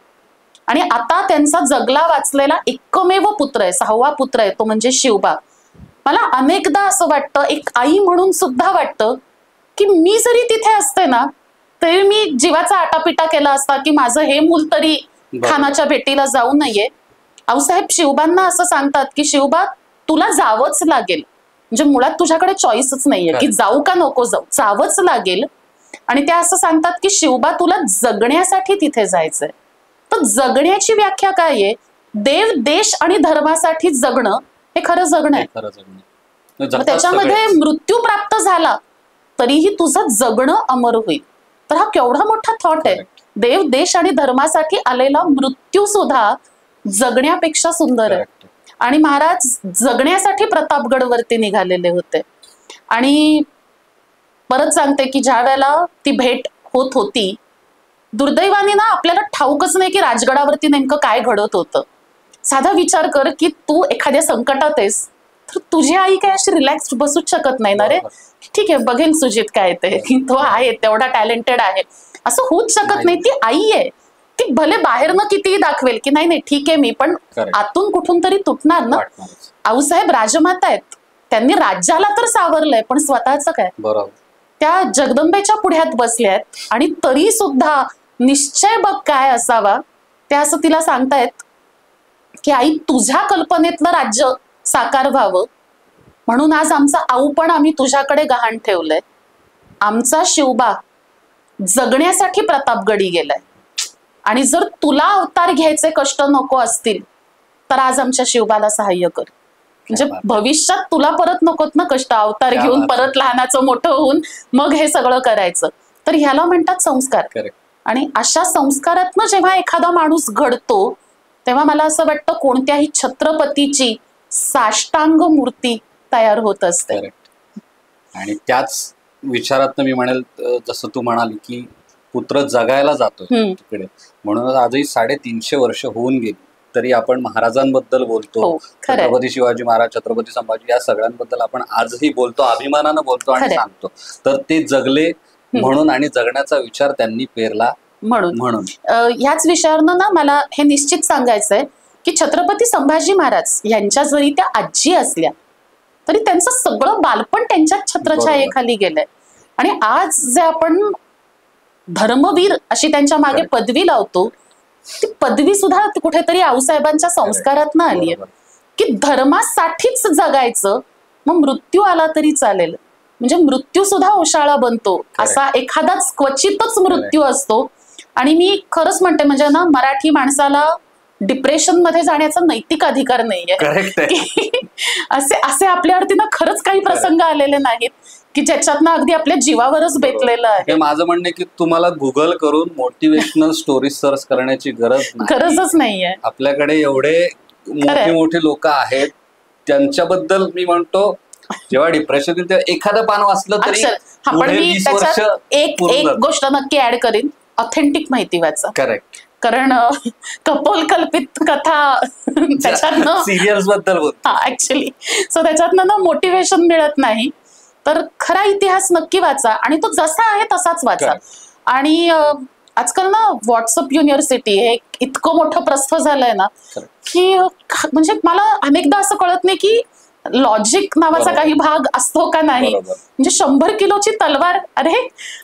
आणि आता त्यांचा जगला वाचलेला एकमेव पुत्र आहे, 6वा पुत्र आहे, तो म्हणजे शिवबा. मला अनेकदा असं वाटतं, एक आई म्हणून सुद्धा वाटतं की मी जरी तिथे असते ना तरी मी जीवाचा आटापिटा केला असता की माझं हे मूल तरी खानाच्या भेटीला जाऊ नये. आऊसाहेब शिवबांना असं सांगतात की शिवबा तुला जावंच लागेल, म्हणजे मुळात तुझ्याकडे चॉईसच नाहीये की जाऊ का नको जाऊ, जावंच लागेल. आणि त्या असं सांगतात की शिवबा तुला जगण्यासाठी तिथे जायचंय. तर जगण्याची व्याख्या काय आहे? देव, देश आणि धर्मासाठी जगणं हे खरं जगणं आहे. त्याच्यामध्ये मृत्यू प्राप्त झाला तरीही तुझं जगणं अमर होईल. तर हा केवढा मोठा थॉट आहे. देव, देश आणि धर्मासाठी आलेला मृत्यू सुद्धा जगण्यापेक्षा सुंदर आहे. आणि महाराज जगण्यासाठी प्रतापगडवरती निघालेले होते. आणि परत सांगते की ज्या वेळेला ती भेट होत होती, दुर्दैवाने ना आपल्याला ठाऊकच नाही की राजगडावरती नेमकं काय घडत होतं. साधा विचार कर की तू एखाद्या संकटात आहेस, तर तुझी आई काय अशी रिलॅक्स बसूच शकत नाही ना रे, ठीक आहे बघेन सुजित काय ते, तो आहे तेवढा टॅलेंटेड आहे, असं होऊच शकत नाही. ती आई आहे, ती भले बाहेरनं कितीही दाखवेल की नाही नाही ठीक आहे मी, पण आतून कुठून तरी तुटणार ना. आऊसाहेब राजमाता आहेत, त्यांनी राज्याला तर सावरलंय पण स्वतःच काय. त्या जगदंबेच्या पुढ्यात बसल्यात आणि तरी सुद्धा निश्चय बघ काय असावा. त्या असं तिला सांगतायत की आई तुझ्या कल्पनेतलं राज्य साकार व्हावं म्हणून आज आमचा आऊ पण आम्ही तुझ्याकडे गहाण ठेवलंय. आमचा शिवबा जगण्यासाठी प्रतापगडी गेलाय, आणि जर तुला अवतार घ्यायचे कष्ट नको असतील तर आज आमच्या शिवबाला सहाय्य कर. म्हणजे भविष्यात तुला परत नकोत ना कष्ट, अवतार घेऊन परत लहानाचं मोठं होऊन मग हे सगळं करायचं. तर ह्याला म्हणतात संस्कार. आणि अशा संस्कारातनं जेव्हा एखादा माणूस घडतो तेव्हा मला असं वाटतं कोणत्याही छत्रपतीची साष्टांग मूर्ती तयार होत असते. आणि त्याच विचारातनं मी म्हणेल, जसं तू म्हणाली की पुत्र जगायला जातो तिकडे, म्हणून आजही 350 वर्ष होऊन गेली तरी आपण महाराजांबद्दल बोलतो, छत्रपती शिवाजी महाराज, छत्रपती संभाजी, या सगळ्यांबद्दल आपण आजही बोलतो, अभिमानानं बोलतो आणि सांगतो. तर ते जगले म्हणून आणि जगण्याचा विचार त्यांनी पेरला म्हणून. ह्याच विषयावरनं ना मला हे निश्चित सांगायचंय की छत्रपती संभाजी महाराज यांच्या जरी त्या आजी असल्या तरी त्यांचं सगळं बालपण त्यांच्या छत्रछायेखाली गेलंय. आणि आज जे आपण धर्मवीर अशी त्यांच्या मागे पदवी लावतो, ती पदवी सुद्धा कुठेतरी आऊसाहेबांच्या संस्कारातनं आली आहे की धर्मासाठीच जगायचं, मग मृत्यू आला तरी चालेल. म्हणजे मृत्यू सुद्धा ओशाळा बनतो, असा एखादाच क्वचितच मृत्यू असतो. आणि मी खरंच म्हणते म्हणजे ना मराठी माणसाला डिप्रेशन मध्ये जाण्याचा नैतिक अधिकार नाहीये. असे आपल्यावरती ना खरंच काही प्रसंग आलेले नाहीत की ज्याच्यातनं अगदी आपल्या जीवावरच बेतलेलं आहे. माझं म्हणणं की तुम्हाला गुगल करून मोटिवेशनल स्टोरीज सर्च करण्याची गरजच नाहीये. आपल्याकडे एवढे मोठे लोक आहेत, त्यांच्याबद्दल मी म्हणतो जेव्हा डिप्रेशन एखादं पान वाचलं तरी हा, पण पुढे मी 20 वर्ष त्याच्यात एक पूर्ण एक जातात. गोष्ट नक्की ऍड करीन, ऑथेंटिक माहिती वाचा. करेक्ट. कारण कपोल कल्पित कथा त्याच्यातनं सिरियल्स बद्दल बोल. हा ऍक्च्युली सो त्याच्यातनं ना मोटिवेशन मिळत नाही. तर खरा इतिहास नक्की वाचा आणि तो जसा आहे तसाच वाचा. Correct. आणि आजकाल ना व्हॉट्सअप युनिव्हर्सिटी हे इतकं मोठं प्रस्थ झालंय ना Correct. की म्हणजे मला अनेकदा असं कळत नाही की लॉजिक नावाचा बरोबर. काही भाग असतो का नाही. बरोबर. म्हणजे 100 किलोची तलवार, अरे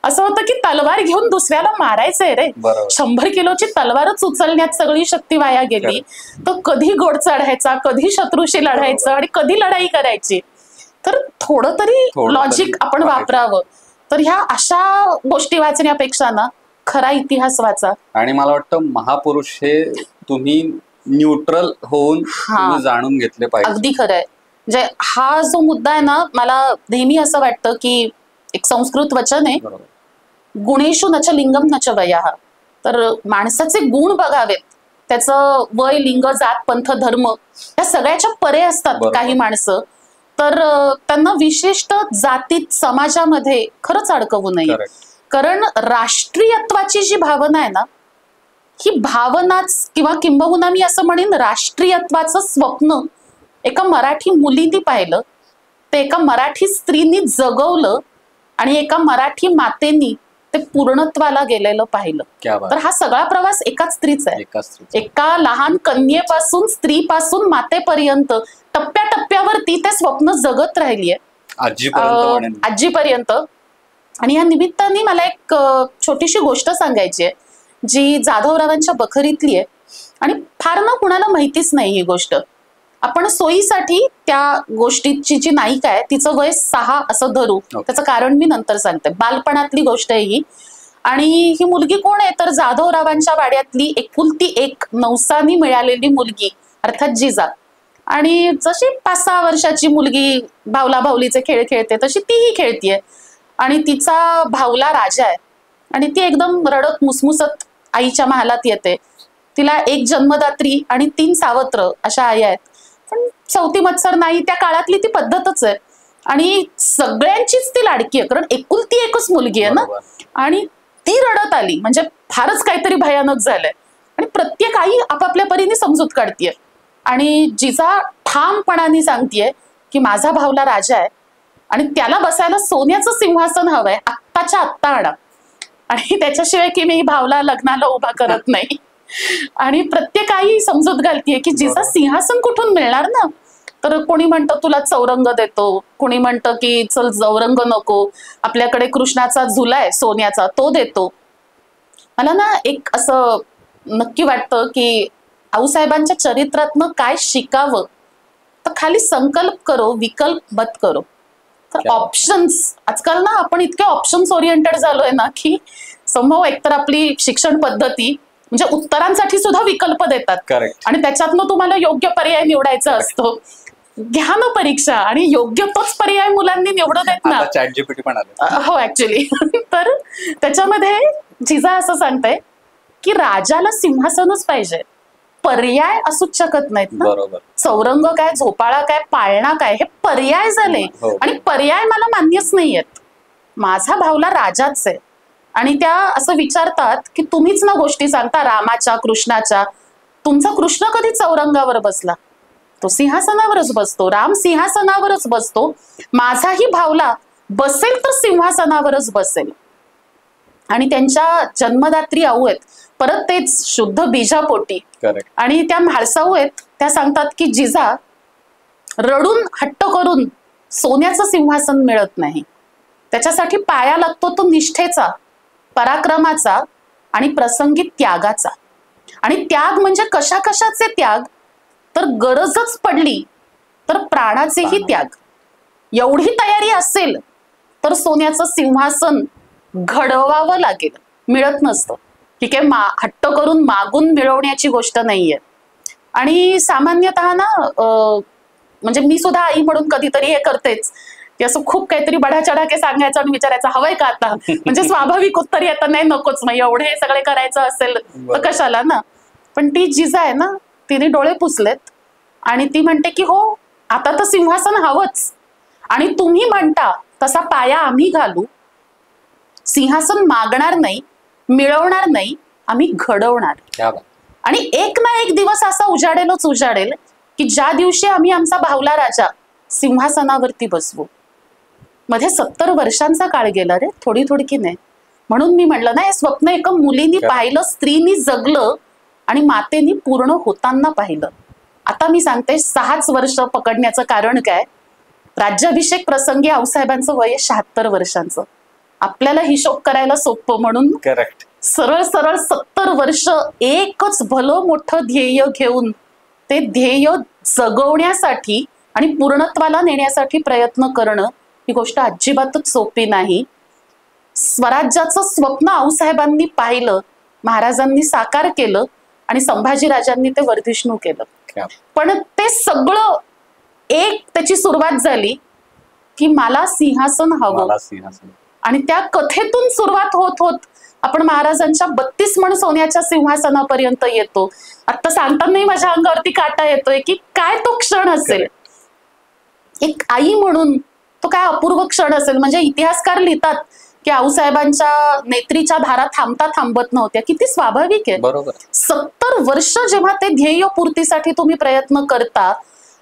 असं होतं की तलवार घेऊन दुसऱ्याला मारायचंय रे. बरोबर. 100 किलोची तलवारच उचलण्यात सगळी शक्ती वाया गेली. तर कधी घोड चढायचा, कधी शत्रूशी लढायचं आणि कधी लढाई करायची. तर थोडं तरी लॉजिक आपण वापरावं. तर ह्या अशा गोष्टी वाचण्यापेक्षा ना खरा इतिहास वाचा. आणि मला वाटतं महापुरुष हे तुम्ही न्यूट्रल होऊन तुम्ही जाणून घेतले पाहिजे. अगदी खरंय. म्हणजे हा जो मुद्दा आहे ना, मला नेहमी असं वाटतं की एक संस्कृत वचन आहे, बरोबर. गुणेषु नच लिंगम नच वयः. तर माणसाचे गुण बघावेत. त्याचं वय, लिंग, जात, पंथ, धर्म या सगळ्याच्या परे असतात बरोबर. काही माणसं. तर त्यांना विशिष्ट जातीत, समाजामध्ये खरंच अडकवू नये. Correct. कारण राष्ट्रीयत्वाची जी भावना आहे ना, ही भावनाच किंवा किंबहुना मी असं म्हणेन राष्ट्रीयत्वाचं स्वप्न एका मराठी मुलीने पाहिलं, ते एका मराठी स्त्रीनी जगवलं आणि एका मराठी मातेनी ते पूर्णत्वाला गेलेलं पाहिलं. क्या बात. तर हा सगळा प्रवास एकाच स्त्रीचा आहे. एकाच स्त्रीचं. एका लहान कन्येपासून, स्त्रीपासून मातेपर्यंत टप्प्याटप्प्यावर ती ते स्वप्न जगत राहिलीये, आजीपर्यंत म्हणेन. आजीपर्यंत. आणि या निमित्ताने मला एक छोटीशी गोष्ट सांगायची आहे, जी जाधवरावांच्या बखरीतली आहे आणि फार ना कुणाला माहितीच नाही ही गोष्ट. आपण सोयीसाठी त्या गोष्टीची जी नायिका आहे तिचं वय 6 असं धरू. त्याचं कारण मी नंतर सांगते. बालपणातली गोष्ट आहे ही. आणि ही मुलगी कोण आहे तर जाधवरावांच्या वाड्यातली एकुलती एक नवसानी मिळालेली मुलगी, अर्थात जिजा. आणि जशी 5-6 वर्षाची मुलगी भावला भावलीचे खेळ खेळते तशी तीही खेळतीये. आणि तिचा भावला राजा आहे आणि ती एकदम रडत मुसमुसत आईच्या महालात येते. तिला 1 जन्मदात्री आणि 3 सावत्र अशा आई आहेत. पण चौथी मत्सर नाही, त्या काळातली ती पद्धतच आहे. आणि सगळ्यांचीच ती लाडकी आहे, कारण एकुलती एकच मुलगी आहे ना. आणि ती रडत आली म्हणजे फारच काहीतरी भयानक झालंय. आणि प्रत्येक आई आपापल्या परीने समजूत काढतीये. आणि जिजा ठामपणाने सांगतीये की माझा भावला राजा आहे आणि त्याला बसायला सोन्याचं सिंहासन हवंय, आत्ताच्या आत्ता आणा. आणि त्याच्याशिवाय की मी भावला लग्नाला उभा करत नाही. आणि प्रत्येक आई समजूत घालतीये की जिजा सिंहासन कुठून मिळणार ना. तर कोणी म्हणतं तुला चौरंग देतो, कोणी म्हणतं की चल चौरंग नको, आपल्याकडे कृष्णाचा झुला आहे सोन्याचा तो देतो. मला ना एक असं नक्की वाटतं की आऊसाहेबांच्या चरित्रातनं काय शिकावं तर खाली संकल्प करो, विकल्प मत करो. तर ऑप्शन्स, आजकाल ना आपण इतके ऑप्शन्स ओरिएंटेड झालोय ना की संभव एकतर आपली शिक्षण पद्धती म्हणजे उत्तरांसाठी सुद्धा विकल्प देतात. करेक्ट. आणि त्याच्यातनं तुम्हाला योग्य पर्याय निवडायचा असतो. घ्या ना परीक्षा आणि योग्य तोच पर्याय मुलांनी निवडून देत ना. चॅट जीपीटी पण आलं. हो ऍक्च्युली. तर त्याच्यामध्ये जिजा असं सांगते की राजाला सिंहासनच पाहिजे, पर्याय असूच शकत नाहीत ना. बरोबर. चौरंग काय, झोपाळा काय, पाळणा काय हे पर्याय झाले. आणि पर्याय मला मान्यच नाहीयेत. माझा भावला राजाच आहे. आणि त्या असं विचारतात की तुम्हीच ना गोष्टी सांगता रामाच्या, कृष्णाच्या. तुमचा कृष्ण कधी चौरंगावर बसला? तो सिंहासनावरच बसतो. राम सिंहासनावरच बसतो. माझाही भावला बसेल तर सिंहासनावरच बसेल. आणि त्यांच्या जन्मदात्री आऊ आहेत, परत तेच शुद्ध बीजापोटी. करेक्ट. आणि त्या म्हाळसाऊ आहेत, त्या सांगतात की जिजा रडून हट्ट करून सोन्याचं सिंहासन मिळत नाही. त्याच्यासाठी पाया लागतो तो निष्ठेचा, पराक्रमाचा आणि प्रसंगी त्यागाचा. आणि त्याग म्हणजे कशा कशाचे त्याग तर गरजच पडली तर प्राणाचेही त्याग. एवढी तयारी असेल तर सोन्याचं सिंहासन घडवावं लागेल, मिळत नसतं. ठीक आहे, हट्ट करून मागून मिळवण्याची गोष्ट नाहीये. आणि सामान्यतः ना म्हणजे मी सुद्धा आई म्हणून कधीतरी हे करतेच की असं खूप काहीतरी बडाचडाके सांगायचं आणि विचारायचं हवंय का आता. म्हणजे स्वाभाविक उत्तर येतं नाही, नकोच, मग एवढे सगळे करायचं असेल तर कशाला ना. पण ती जिजा आहे ना, तिने डोळे पुसलेत आणि ती म्हणते की हो आता तर सिंहासन हवंच आणि तुम्ही म्हणता तसा पाया आम्ही घालू सिंहासन मागणार नाही, मिळवणार नाही, आम्ही घडवणार. आणि एक ना एक दिवस असा उजाडेलच उजाडेल की ज्या दिवशी आम्ही आमचा भावला राजा सिंहासनावरती बसवू. मध्ये 70 वर्षांचा काळ गेला रे, थोडी थोडकी नाही. म्हणून मी म्हटलं ना, हे स्वप्न एका मुलीनी पाहिलं, स्त्रीनी जगलं आणि मातेनी पूर्ण होताना पाहिलं. आता मी सांगते 6च वर्ष पकडण्याचं कारण काय, राज्याभिषेक प्रसंगी आऊसाहेबांचं वय 76 वर्षांचं. आपल्याला हिशोब करायला सोपं म्हणून करेक्ट सरळ सरळ 70 वर्ष एकच भलं मोठं ध्येय घेऊन ते ध्येय जगवण्यासाठी आणि पूर्णत्वाला नेण्यासाठी प्रयत्न करणं ही गोष्ट अजिबातच सोपी नाही. स्वराज्याचं स्वप्न आऊसाहेबांनी पाहिलं, महाराजांनी साकार केलं आणि संभाजीराजांनी ते वर्धिष्णू केलं. पण ते सगळं एक त्याची सुरुवात झाली की मला सिंहासन हवं. आणि त्या कथेतून सुरुवात होत होत आपण महाराजांच्या 32 मण सोन्याच्या सिंहासनापर्यंत येतो. आता सांगतानाही माझ्या अंगावरती काटा येतोय की काय तो क्षण असेल, एक आई म्हणून तो काय अपूर्व क्षण असेल. म्हणजे इतिहासकार लिहितात की आऊसाहेबांच्या नेत्रीच्या धारा थांबता थांबत नव्हत्या. किती स्वाभाविक आहे. बरोबर. 70 वर्ष जेव्हा ते ध्येय पूर्तीसाठी तुम्ही प्रयत्न करता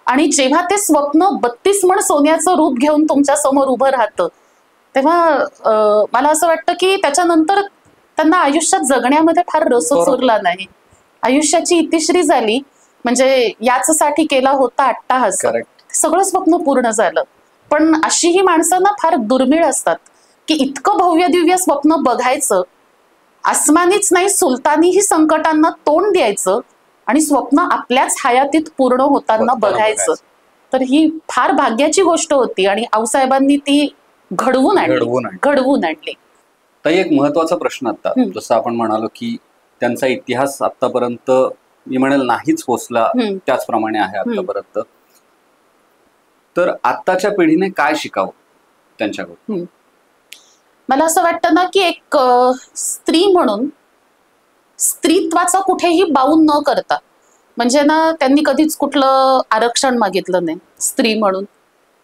आणि जेव्हा ते स्वप्न 32 मण सोन्याचं रूप घेऊन तुमच्या समोर उभं राहतं, तेव्हा मला असं वाटतं की त्याच्यानंतर त्यांना आयुष्यात जगण्यामध्ये फार रसच उरला नाही. आयुष्याची इतिश्री झाली. म्हणजे याचसाठी केला होता अट्टाहास, सगळं स्वप्न पूर्ण झालं. पण अशी ही माणसं ना फार दुर्मिळ असतात की इतकं भव्य दिव्य स्वप्न बघायचं, आसमानीच नाही सुलतानीही संकटांना तोंड द्यायचं आणि स्वप्न आपल्याच हयातीत पूर्ण होताना बघायचं. तर ही फार भाग्याची गोष्ट होती आणि आऊसाहेबांनी ती घडवून आणली. ताई, एक महत्वाचा प्रश्न आता, जसं आपण म्हणालो की त्यांचा इतिहास आतापर्यंत मी म्हणेल नाहीच पोचला, त्याचप्रमाणे आहे आतापर्यंत. तर आताच्या पिढीने काय शिकावं त्यांच्याकडून? मला असं वाटतं ना की एक स्त्री म्हणून स्त्रीत्वाचा कुठेही बाऊन न करता, म्हणजे ना त्यांनी कधीच कुठलं आरक्षण मागितलं नाही. स्त्री म्हणून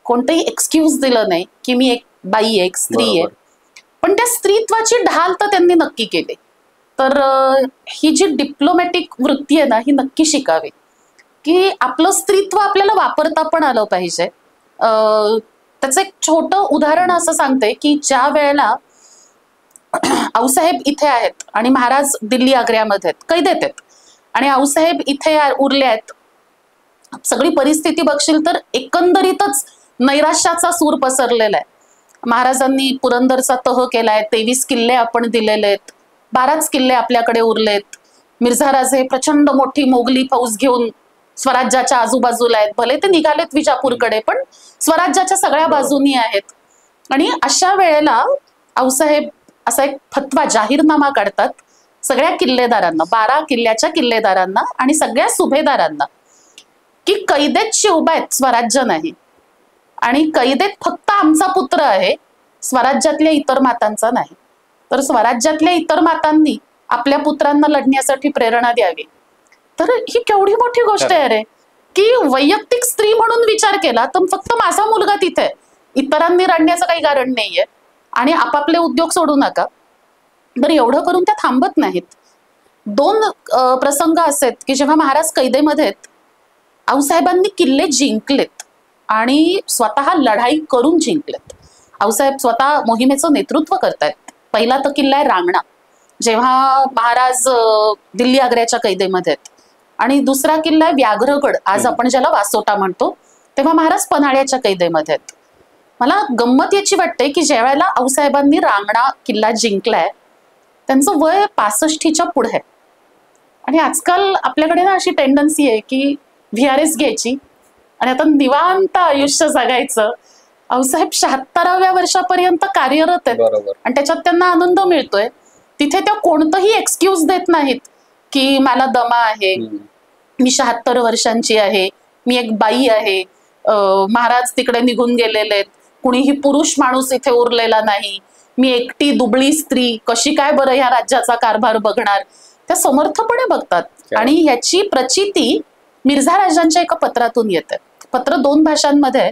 कोणतंही एक्सक्यूज दिलं नाही की मी एक बाई आहे, एक स्त्री आहे. पण त्या स्त्रीत्वाची ढाल तर त्यांनी नक्की केली. तर ही जी डिप्लोमॅटिक वृत्ती आहे ना, ही नक्की शिकावी की आपलं स्त्रीत्व आपल्याला वापरता पण आलं पाहिजे. त्याचं एक छोटं उदाहरण असं सांगते की ज्या वेळेला आऊसाहेब इथे आहेत आणि महाराज दिल्ली आग्र्यामध्ये आहेत, कैदेत आहेत आणि आऊसाहेब इथे उरले आहेत, सगळी परिस्थिती बघशील तर एकंदरीतच नैराश्याचा सूर पसरलेला आहे. महाराजांनी पुरंदरचा तह केलाय, 23 किल्ले आपण दिलेले आहेत, 12च किल्ले आपल्याकडे उरलेत. मिर्झा राजे प्रचंड मोठी मोगली फौज घेऊन स्वराज्याच्या आजूबाजूला आहेत. भले ते निघालेत विजापूरकडे, पण स्वराज्याच्या सगळ्या बाजूनी आहेत. आणि अशा वेळेला आऊसाहेब असा एक फतवा, जाहीरनामा काढतात सगळ्या किल्लेदारांना, 12 किल्ल्याच्या किल्लेदारांना आणि सगळ्या सुभेदारांना की कैदेत शिवबायत, स्वराज्य नाही. आणि कैदेत फक्त आमचा पुत्र आहे, स्वराज्यातल्या इतर मातांचा नाही. तर स्वराज्यातल्या इतर मातांनी आपल्या पुत्रांना लढण्यासाठी प्रेरणा द्यावी. तर ही केवढी मोठी गोष्ट आहे रे, की वैयक्तिक स्त्री म्हणून विचार केला तर फक्त माझा मुलगा तिथे, इतरांनी रडण्याचं काही कारण नाहीये आणि आपापले उद्योग सोडू नका. बरं, एवढं करून त्या थांबत नाहीत. 2 प्रसंग असे आहेत की जेव्हा महाराज कैदेमध्ये आहेत, आऊसाहेबांनी किल्ले जिंकलेत आणि स्वतः लढाई करून जिंकलेत. आऊसाहेब स्वतः मोहिमेचं नेतृत्व करतायत. पहिला तर किल्ला आहे रांगणा, जेव्हा महाराज दिल्ली आग्र्याच्या कैदेमध्ये आहेत. आणि दुसरा किल्ला आहे व्याघ्रगड, आज आपण ज्याला वासोटा म्हणतो, तेव्हा महाराज पन्हाळ्याच्या कैदेमध्ये आहेत. मला गंमत याची वाटते की ज्या वेळेला आऊसाहेबांनी रांगणा किल्ला जिंकलाय त्यांचं वय 65च्या पुढे आहे. आणि आजकाल आपल्याकडे ना अशी टेंडन्सी आहे की VRS घ्यायची आणि आता निवांत आयुष्य जगायचं. आऊसाहेब 76व्या वर्षापर्यंत कार्यरत आहेत आणि त्याच्यात त्यांना आनंद मिळतोय. तिथे त्या कोणतंही एक्सक्यूज देत नाहीत की मला दमा आहे, मी 76 वर्षांची आहे, मी एक बाई आहे, महाराज तिकडे निघून गेलेले आहेत, कुणीही पुरुष माणूस इथे उरलेला नाही, मी एकटी दुबळी स्त्री कशी काय बरं ह्या राज्याचा कारभार बघणार. त्या समर्थपणे बघतात. आणि ह्याची प्रचिती मिर्झा राजांच्या एका पत्रातून येते. पत्र 2 भाषांमध्ये.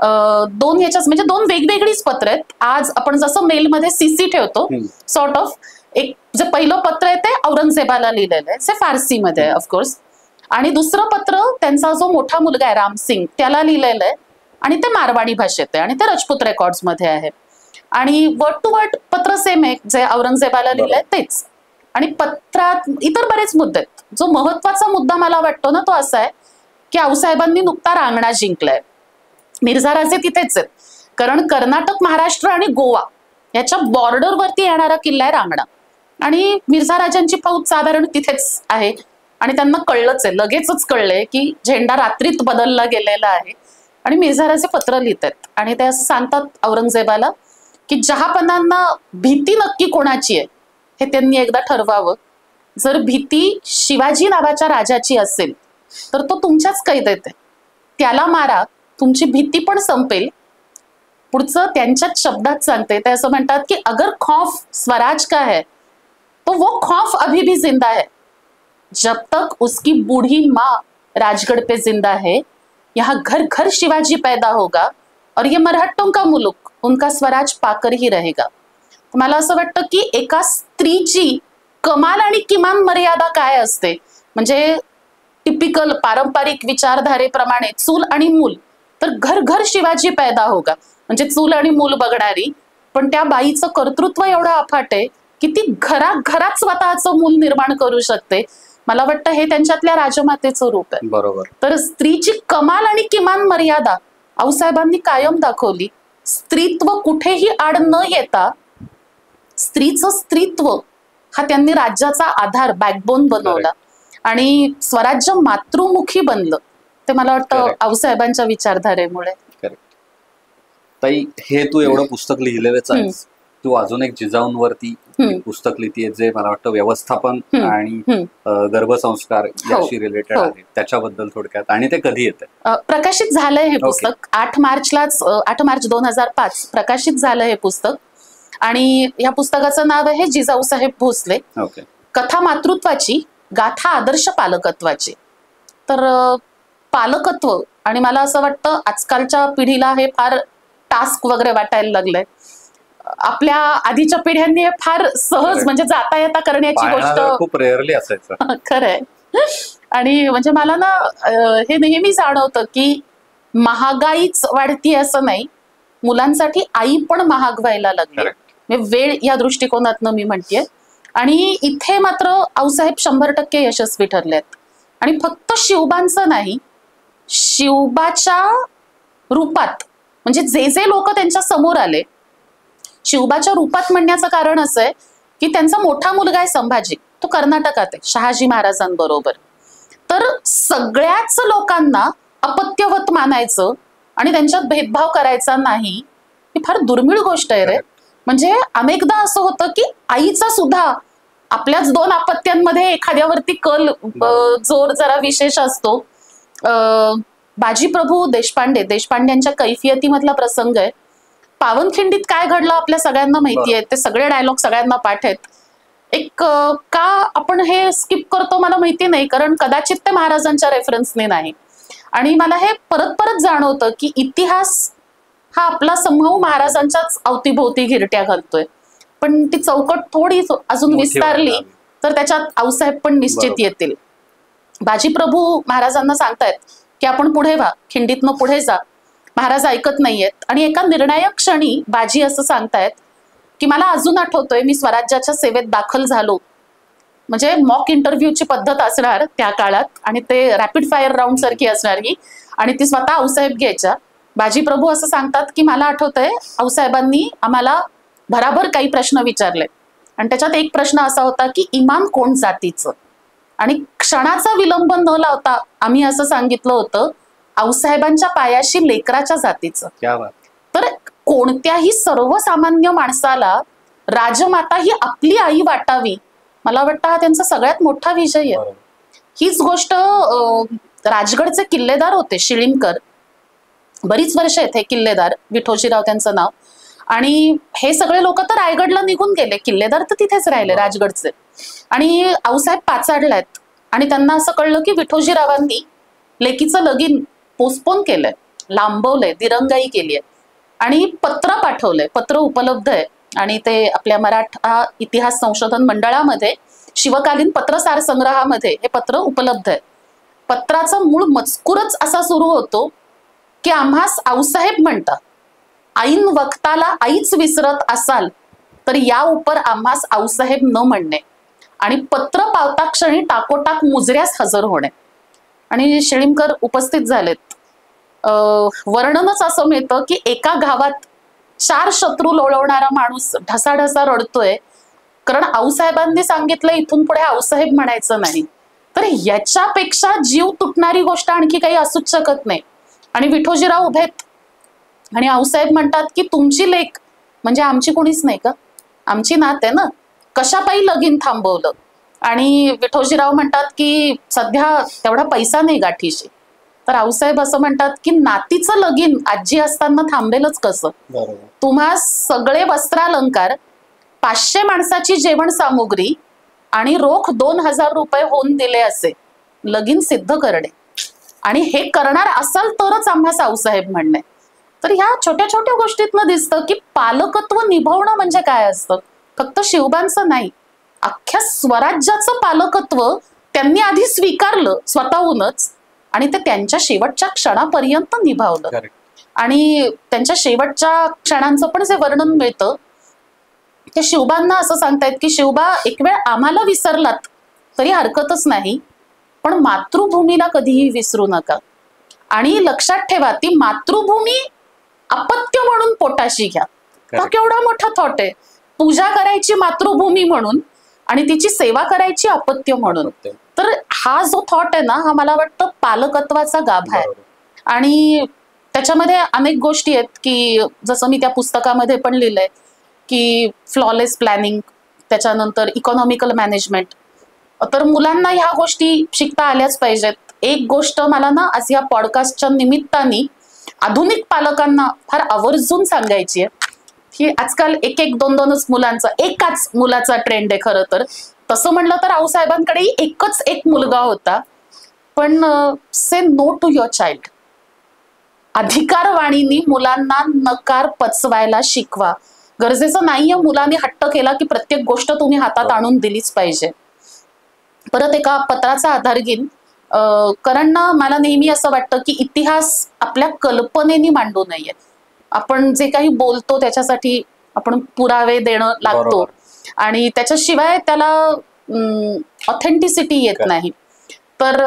दोन याच्याच म्हणजे दोन वेगवेगळीच पत्र आहेत. आज आपण जसं मेलमध्ये सीसी ठेवतो सॉर्ट ऑफ, एक जे पहिलं पत्र आहे ते औरंगजेबाला लिहिलेलं आहे, ते फारसीमध्ये आहे ऑफकोर्स, आणि दुसरं पत्र त्यांचा जो मोठा मुलगा आहे रामसिंग त्याला लिहिलेलं आहे आणि ते मारवाडी भाषेत आहे आणि ते राजपूत रेकॉर्ड्स मध्ये आहे. आणि वर्ड टू वर्ड पत्र सेम आहे, जे औरंगजेबाला लिहिलंय तेच. आणि पत्रात इतर बरेच मुद्दे आहेत. जो महत्वाचा मुद्दा मला वाटतो ना तो असा आहे की आऊसाहेबांनी नुकता रांगणा जिंकलाय. मिर्झा राजे तिथेच आहेत, कारण कर्नाटक, महाराष्ट्र आणि गोवा याच्या बॉर्डरवरती येणारा किल्ला आहे रांगणा. आणि मिर्झा राजांची फौज साधारण तिथेच आहे आणि त्यांना कळलंच आहे, लगेचच कळलंय की झेंडा रात्रीत बदलला गेलेला आहे. आणि मिर्झा राजे पत्र लिहित आहेत आणि ते असं सांगतात औरंगजेबाला की जहापनांना भीती नक्की कोणाची आहे हे त्यांनी एकदा ठरवावं. जर भीती शिवाजी नावाच्या राजाची असेल तर तो तुमच्याच कैदेत आहे, त्याला मारा, तुमची भीती पण संपेल. पुढचं त्यांच्याच शब्दात सांगते, ते असं म्हणतात की अगर खौफ स्वराज का है तो वो खौफ अभी भी जिंदा है, जब तक उसकी बूढ़ी माँ राजगढ़ पे जिंदा है, यहाँ घर घर शिवाजी पैदा होगा और ये मराठों का मुलुक उनका स्वराज पाकर ही रहेगा. मला असं वाटतं की एका स्त्रीची कमाल आणि किमान मर्यादा काय असते, म्हणजे टिपिकल पारंपरिक विचारधारेप्रमाणे चूल आणि मूल, तर घर घर शिवाजी पैदा होगा म्हणजे चूल आणि मूल बघणारी, पण त्या बाईचं कर्तृत्व एवढं अफाट आहे की ती घरात स्वतःचं मूल निर्माण करू शकते. मला वाटतं हे त्यांच्यातल्या राजमातेचं रूप आहे. बरोबर. तर स्त्रीची कमाल आणि किमान मर्यादा आऊसाहेबांनी कायम दाखवली. स्त्रीत्व कुठेही आड न येता स्त्रीचं स्त्रीत्व हा त्यांनी राज्याचा आधार, बॅकबोन बनवला आणि स्वराज्य मातृमुखी बनलं. ते मला वाटतं आऊसाहेबांच्या विचारधारेमुळे. ताई, हे तू एवढं पुस्तक लिहिलेलंच आहेस, तू अजून एक जिजाऊंवरती पुस्तक लिहितीये जे मला वाटतं व्यवस्थापन आणि गर्भसंस्कार याशी रिलेटेड आहे, त्याच्याबद्दल थोडक्यात, आणि ते कधी येते? प्रकाशित झालंय हे पुस्तक 8 मार्च 2005 प्रकाशित झालं हे पुस्तक. आणि या पुस्तकाचं नाव आहे जिजाऊसाहेब भोसले, कथा मातृत्वाची, गाथा आदर्श पालकत्वाची. तर पालकत्व, आणि मला असं वाटतं आजकालच्या पिढीला हे फार टास्क वगैरे वाटायला लागलंय. आपल्या आधीच्या पिढ्यांनी हे फार सहज म्हणजे जाता येता करण्याची गोष्ट खूप रेअरली असायचं. खरंय. आणि म्हणजे मला ना हे नेहमी जाणवतं की महागाईच वाढती असं नाही, मुलांसाठी आई पण महाग व्हायला लागली, वेळ या दृष्टिकोनातनं मी म्हणतेय. आणि इथे मात्र आऊसाहेब 100% यशस्वी ठरलेत. आणि फक्त शिवबांचं नाही, शिवबाच्या रूपात म्हणजे जे जे लोक त्यांच्या समोर आले, शिवबाच्या रूपात म्हणण्याचं कारण असं आहे की त्यांचा मोठा मुलगा आहे संभाजी, तो कर्नाटकात आहे शहाजी महाराजांबरोबर. तर सगळ्याच लोकांना अपत्यवत मानायचं आणि त्यांच्यात भेदभाव करायचा नाही, ही फार दुर्मिळ गोष्ट आहे रे. म्हणजे अनेकदा असं होतं की आईचा सुद्धा आपल्याच 2 अपत्यांमध्ये एखाद्यावरती कल, जोर जरा विशेष असतो. बाजीप्रभू देशपांड्यांच्या कैफियतीमधला प्रसंग आहे. पावनखिंडीत काय घडलं आपल्या सगळ्यांना माहिती आहे, ते सगळे डायलॉग सगळ्यांना पाठ आहेत. एक का आपण हे स्किप करतो मला माहिती नाही, कारण कदाचित ते महाराजांच्या रेफरन्सने नाही. आणि मला हे परत परत जाणवतं की इतिहास हा आपला समूह महाराजांच्याच अवतीभोवती घिरट्या घालतोय, पण ती चौकट थोडी अजून विस्तारली तर त्याच्यात आऊसाहेब पण निश्चित येतील. बाजीप्रभू महाराजांना सांगतायत की आपण पुढे व्हा, खिंडीतनं पुढे जा. महाराज ऐकत नाहीयेत आणि एका निर्णायक क्षणी बाजी असं सांगतायत की मला अजून आठवतोय मी स्वराज्याच्या सेवेत दाखल झालो, म्हणजे मॉक इंटरव्ह्यूची पद्धत असणार त्या काळात आणि ते रॅपिड फायर राऊंड सारखी असणार ही, आणि ती स्वतः आऊसाहेब घ्यायच्या. बाजीप्रभू असं सांगतात की मला आठवतंय आऊसाहेबांनी आम्हाला भराभर काही प्रश्न विचारले आणि त्याच्यात एक प्रश्न असा होता की इमान कोण जातीचं, आणि क्षणाचा विलंब न लावता आम्ही असं सांगितलं होतं आऊसाहेबांच्या पायाशी लेकराच्या जातीचं. तर कोणत्याही सर्वसामान्य माणसाला राजमाता ही आपली आई वाटावी, मला वाटतं हा त्यांचा सगळ्यात मोठा विजय आहे. हीच गोष्ट राजगडचे किल्लेदार होते शिळीमकर, बरीच वर्ष आहेत हे किल्लेदार, विठोजीराव त्यांचं नाव. आणि हे सगळे लोक तर रायगडला निघून गेले, किल्लेदार तर तिथेच राहिले राजगडचे. आणि आऊसाहेब पाचाडलायत आणि त्यांना असं कळलं की विठोजीरावांनी लेकीचं लगीन पोस्टपोन केलंय लांबवलंय, दिरंगाई केली आहे आणि पत्र पाठवलंय. पत्र उपलब्ध आहे आणि ते आपल्या मराठा इतिहास संशोधन मंडळामध्ये शिवकालीन पत्रसार संग्रहामध्ये हे पत्र उपलब्ध आहे. पत्राचा मूळ मजकूरच असा सुरू होतो की आम्हास आऊसाहेब म्हणता, ऐन वक्ताला आईच विसरत असाल तर या उपर आम्हास आऊसाहेब न म्हणणे आणि पत्र पावता क्षणी टाकोटाक मुजऱ्यास हजर होणे. आणि शेळीमकर उपस्थित झालेत. वर्णनच असं मिळतं की एका गावात 4 शत्रू लोळवणारा माणूस ढसाढसा रडतोय, कारण आऊसाहेबांनी सांगितलं इथून पुढे आऊसाहेब म्हणायचं नाही. तर याच्यापेक्षा जीव तुटणारी गोष्ट आणखी काही असूच शकत नाही. आणि विठोजीराव उभेत आणि आऊसाहेब म्हणतात की तुमची लेक म्हणजे आमची कोणीच नाही का, आमची नात आहे ना, कशापायी लगीन थांबवलं. आणि विठोजीराव म्हणतात की सध्या तेवढा पैसा नाही गाठीशी. तर आऊसाहेब असं म्हणतात की नातीचं लगीन आजी असताना थांबेलच कसं. तुम्हा सगळे वस्त्रालंकार, 500 माणसाची जेवण सामुग्री आणि रोख 2000 रुपये होऊन दिले असे लगीन सिद्ध करणे आणि हे करणार असाल तरच आम्हास आऊसाहेब म्हणणे. तर ह्या छोट्या छोट्या गोष्टीतनं दिसतं की पालकत्व निभवणं म्हणजे काय असतं. फक्त शिवबांचं नाही, अख्ख्या स्वराज्याचं पालकत्व त्यांनी आधी स्वीकारलं स्वतःहूनच आणि ते त्यांच्या शेवटच्या क्षणापर्यंत निभावलं. आणि त्यांच्या शेवटच्या क्षणांचं पण जे वर्णन मिळतं ते शिवबांना असं सांगतायत की शिवबा, एक वेळ आम्हाला विसरलात तरी हरकतच नाही, पण मातृभूमीला कधीही विसरू नका. आणि लक्षात ठेवा, ती मातृभूमी अपत्य म्हणून पोटाशी घ्या. हा केवढा मोठा थॉट आहे. पूजा करायची मातृभूमी म्हणून आणि तिची सेवा करायची अपत्य म्हणून. तर हा जो थॉट आहे ना, हा मला वाटतं पालकत्वाचा गाभा आहे. आणि त्याच्यामध्ये अनेक गोष्टी आहेत की जसं मी त्या पुस्तकामध्ये पण लिहिलंय की फ्लॉलेस प्लॅनिंग, त्याच्यानंतर इकॉनॉमिकल मॅनेजमेंट. तर मुलांना ह्या गोष्टी शिकता आल्याच पाहिजेत. एक गोष्ट मला ना आज या पॉडकास्टच्या निमित्ताने आधुनिक पालकांना फार आवर्जून सांगायची आहे की आजकाल 1-1, 2-2च मुलांचा, एकाच मुलाचा ट्रेंड आहे खरं तर. तसं म्हणलं तर आऊसाहेबांकडे एकच एक मुलगा होता. पण से नो टू युअर चाइल्ड. अधिकारवाणीनी मुलांना नकार पचवायला शिकवा. गरजेचं नाहीये मुलांनी हट्ट केला की प्रत्येक गोष्ट तुम्ही हातात आणून दिलीच पाहिजे. परत एका पत्राचा आधार घेईन, कारण ना मला नेहमी असं वाटतं की इतिहास आपल्या कल्पनेनी मांडू नये. आपण जे काही बोलतो त्याच्यासाठी आपण पुरावे देणं लागतो आणि त्याच्याशिवाय त्याला ऑथेंटिसिटी येत नाही. तर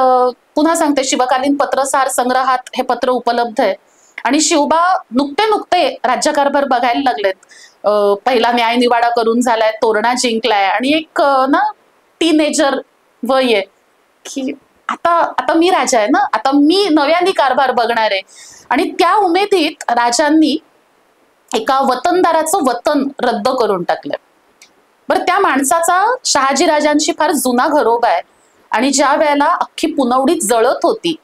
पुन्हा सांगते, शिवकालीन पत्रसार संग्रहात हे पत्र उपलब्ध आहे. आणि शिवबा नुकते राज्यकारभार बघायला लागलेत. पहिला न्यायनिवाडा करून झालाय, तोरणा जिंकलाय आणि एक ना टीनेजर वय आहे की आता मी राजा आहे ना, आता मी नव्याने कारभार बघणार आहे. आणि त्या उमेदीत राजांनी एका वतनदाराचं वतन रद्द करून टाकलं. बरं, त्या माणसाचा शहाजीराजांशी फार जुना घरोबा आहे आणि ज्या वेळेला अख्खी पुनवडीत जळत होती,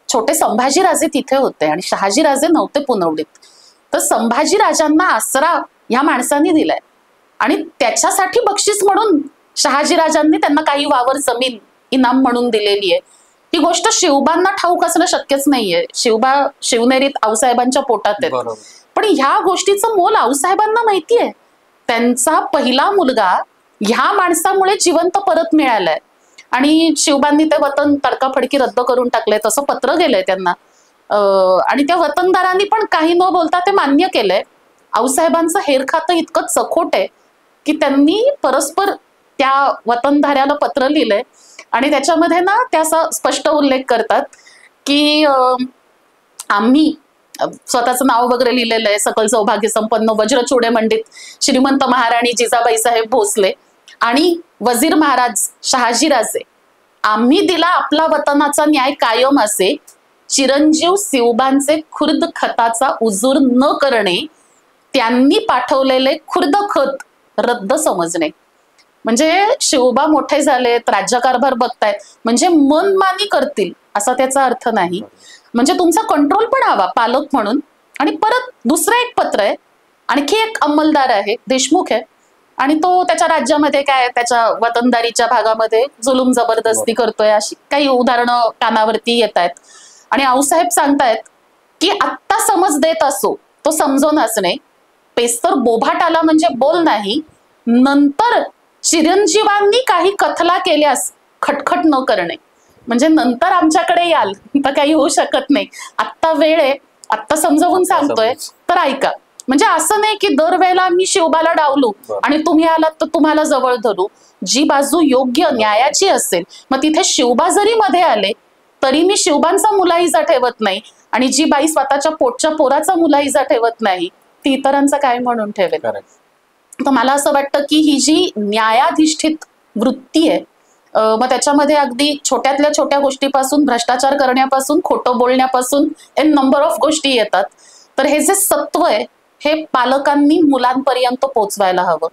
छोटे संभाजीराजे तिथे होते आणि शहाजीराजे नव्हते पुनवडीत. तर संभाजीराजांना आसरा ह्या माणसांनी दिलाय आणि त्याच्यासाठी बक्षीस म्हणून शहाजीराजांनी त्यांना काही वावर जमीन इनाम म्हणून दिलेली आहे. ही गोष्ट शिवबांना ठाऊक असणं शक्यच नाहीये. शिवबा शिवनेरीत आऊसाहेबांच्या पोटात आहेत. पण ह्या गोष्टीचं मोल आऊसाहेबांना माहितीये. त्यांचा पहिला मुलगा ह्या माणसामुळे जिवंत परत मिळालाय आणि शिवबांनी ते वतन तडकाफडकी रद्द करून टाकलंय. तसं पत्र गेलंय त्यांना आणि त्या वतनदारांनी पण काही न बोलता ते मान्य केलंय. आऊसाहेबांचं हेरखातं इतकं चखोट आहे की त्यांनी परस्पर त्या वतनधाऱ्याला पत्र लिहिलंय आणि त्याच्यामध्ये ना त्या असा स्पष्ट उल्लेख करतात की आम्ही स्वतःचं नाव वगैरे लिहिलेलं आहे, सकल सौभाग्य संपन्न वज्रचूडे मंडित श्रीमंत महाराणी जिजाबाई साहेब भोसले आणि वजीर महाराज शहाजीराजे, आम्ही दिला आपला वतनाचा न्याय कायम असे, चिरंजीव शिवबांचे खुर्द खताचा उजूर न करणे, त्यांनी पाठवलेले खुर्द खत रद्द समजणे. म्हणजे शिवबा मोठे झालेत, राज्यकारभार बघतायत म्हणजे मनमानी करतील असा त्याचा अर्थ नाही. म्हणजे तुमचा कंट्रोल पण हवा पालक म्हणून. आणि परत दुसरं एक पत्र आहे, आणखी एक अंमलदार आहे, देशमुख आहे आणि तो त्याच्या राज्यामध्ये काय त्याच्या वतनदारीच्या भागामध्ये जुलूम जबरदस्ती करतोय, अशी काही उदाहरणं कानावरती येत आहेत. आणि आऊसाहेब सांगतायत की आत्ता समज देत असो तो समजूनच नाही, पेस्तर बोभाट आला म्हणजे बोल नाही, नंतर चिरंजीवांनी काही कथला केल्यास खटखट न करणे. म्हणजे नंतर आमच्याकडे याल तर काही होऊ शकत नाही, आत्ता वेळ आहे, आत्ता समजावून सांगतोय तर ऐका. म्हणजे असं नाही की दरवेळेला मी शिवबाला डावलू आणि तुम्ही आलात तर तुम्हाला जवळ धरू. जी बाजू योग्य न्यायाची असेल, मग तिथे शिवबा जरी मध्ये आले तरी मी शिवबांचा मुलाहिजा ठेवत नाही, आणि जी बाई स्वतःच्या पोटच्या पोराचा मुलाहिजा ठेवत नाही ती इतरांचा काय म्हणून ठेवेल. तर मला असं वाटतं की ही जी न्यायाधिष्ठित वृत्ती आहे, मग त्याच्यामध्ये अगदी छोट्यातल्या छोट्या गोष्टीपासून, भ्रष्टाचार करण्यापासून, खोटं बोलण्यापासून एन नंबर ऑफ गोष्टी येतात. तर हे जे सत्व आहे हे पालकांनी मुलांपर्यंत पोचवायला हवं.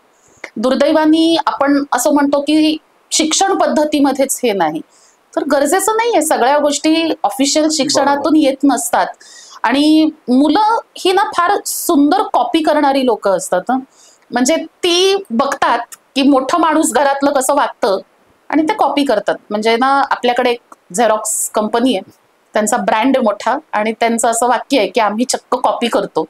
दुर्दैवानी आपण असं म्हणतो की शिक्षण पद्धतीमध्येच हे नाही, तर गरजेचं नाहीये. सगळ्या गोष्टी ऑफिशियल शिक्षणातून येत नसतात, आणि मुलं ही ना फार सुंदर कॉपी करणारी लोक असतात. म्हणजे ती बघतात की मोठं माणूस घरातलं कसं वागतं आणि ते कॉपी करतात. म्हणजे ना आपल्याकडे एक झेरॉक्स कंपनी आहे, त्यांचा ब्रँड आहे मोठा, आणि त्यांचं असं वाक्य आहे की आम्ही चक्क कॉपी करतो.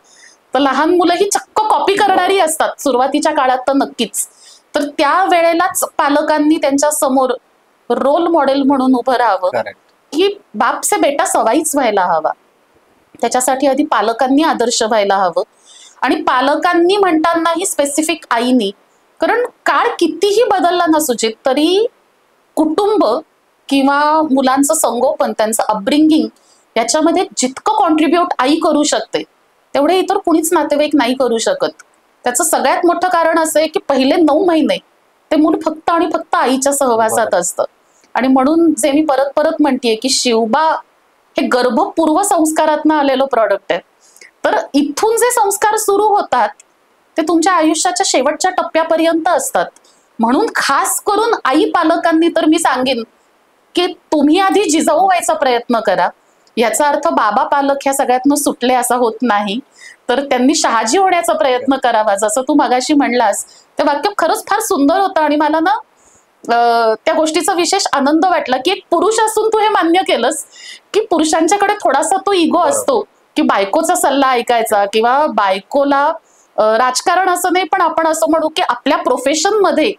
तर लहान मुलं ही चक्क कॉपी करणारी असतात सुरुवातीच्या काळात तर नक्कीच. तर त्या वेळेलाच पालकांनी त्यांच्या समोर रोल मॉडेल म्हणून उभं राहावं की बाप से बेटा सवाईच व्हायला हवा. त्याच्यासाठी आधी पालकांनी आदर्श व्हायला हवं, आणि पालकांनी म्हणतानाही स्पेसिफिक आईनी, कारण काळ कितीही बदलला नसू तरी कुटुंब किंवा मुलांचं संगोपन, त्यांचं अपब्रिंगिंग याच्यामध्ये जितकं कॉन्ट्रीब्यूट आई करू शकते तेवढे इतर कुणीच नातेवाईक नाही करू शकत. त्याचं सगळ्यात मोठं कारण असं आहे की पहिले 9 महिने ते मूल फक्त आणि फक्त आईच्या सहवासात असतं. आणि म्हणून जे मी परत परत म्हणतेय की शिवबा हे गर्भपूर्व संस्कारातनं आलेलं प्रॉडक्ट आहे. तर इथून जे संस्कार सुरू होतात ते तुमच्या आयुष्याच्या शेवटच्या टप्प्यापर्यंत असतात. म्हणून खास करून आई पालकांनी तर मी सांगेन की तुम्ही आधी जिजाऊ व्हायचा प्रयत्न करा. याचा अर्थ बाबा पालक ह्या सगळ्यातनं सुटले असा होत नाही, तर त्यांनी शहाजी होण्याचा प्रयत्न करावा. जसं तू मगाशी म्हणलास ते वाक्य खरंच फार सुंदर होतं, आणि मला ना त्या गोष्टीचा विशेष आनंद वाटला की एक पुरुष असून तू हे मान्य केलंस की पुरुषांच्याकडे थोडासा तो इगो असतो की बायकोचा सल्ला ऐकायचा, किंवा बायकोला राजकारण असं नाही पण आपण असं म्हणू की आपल्या प्रोफेशन मध्ये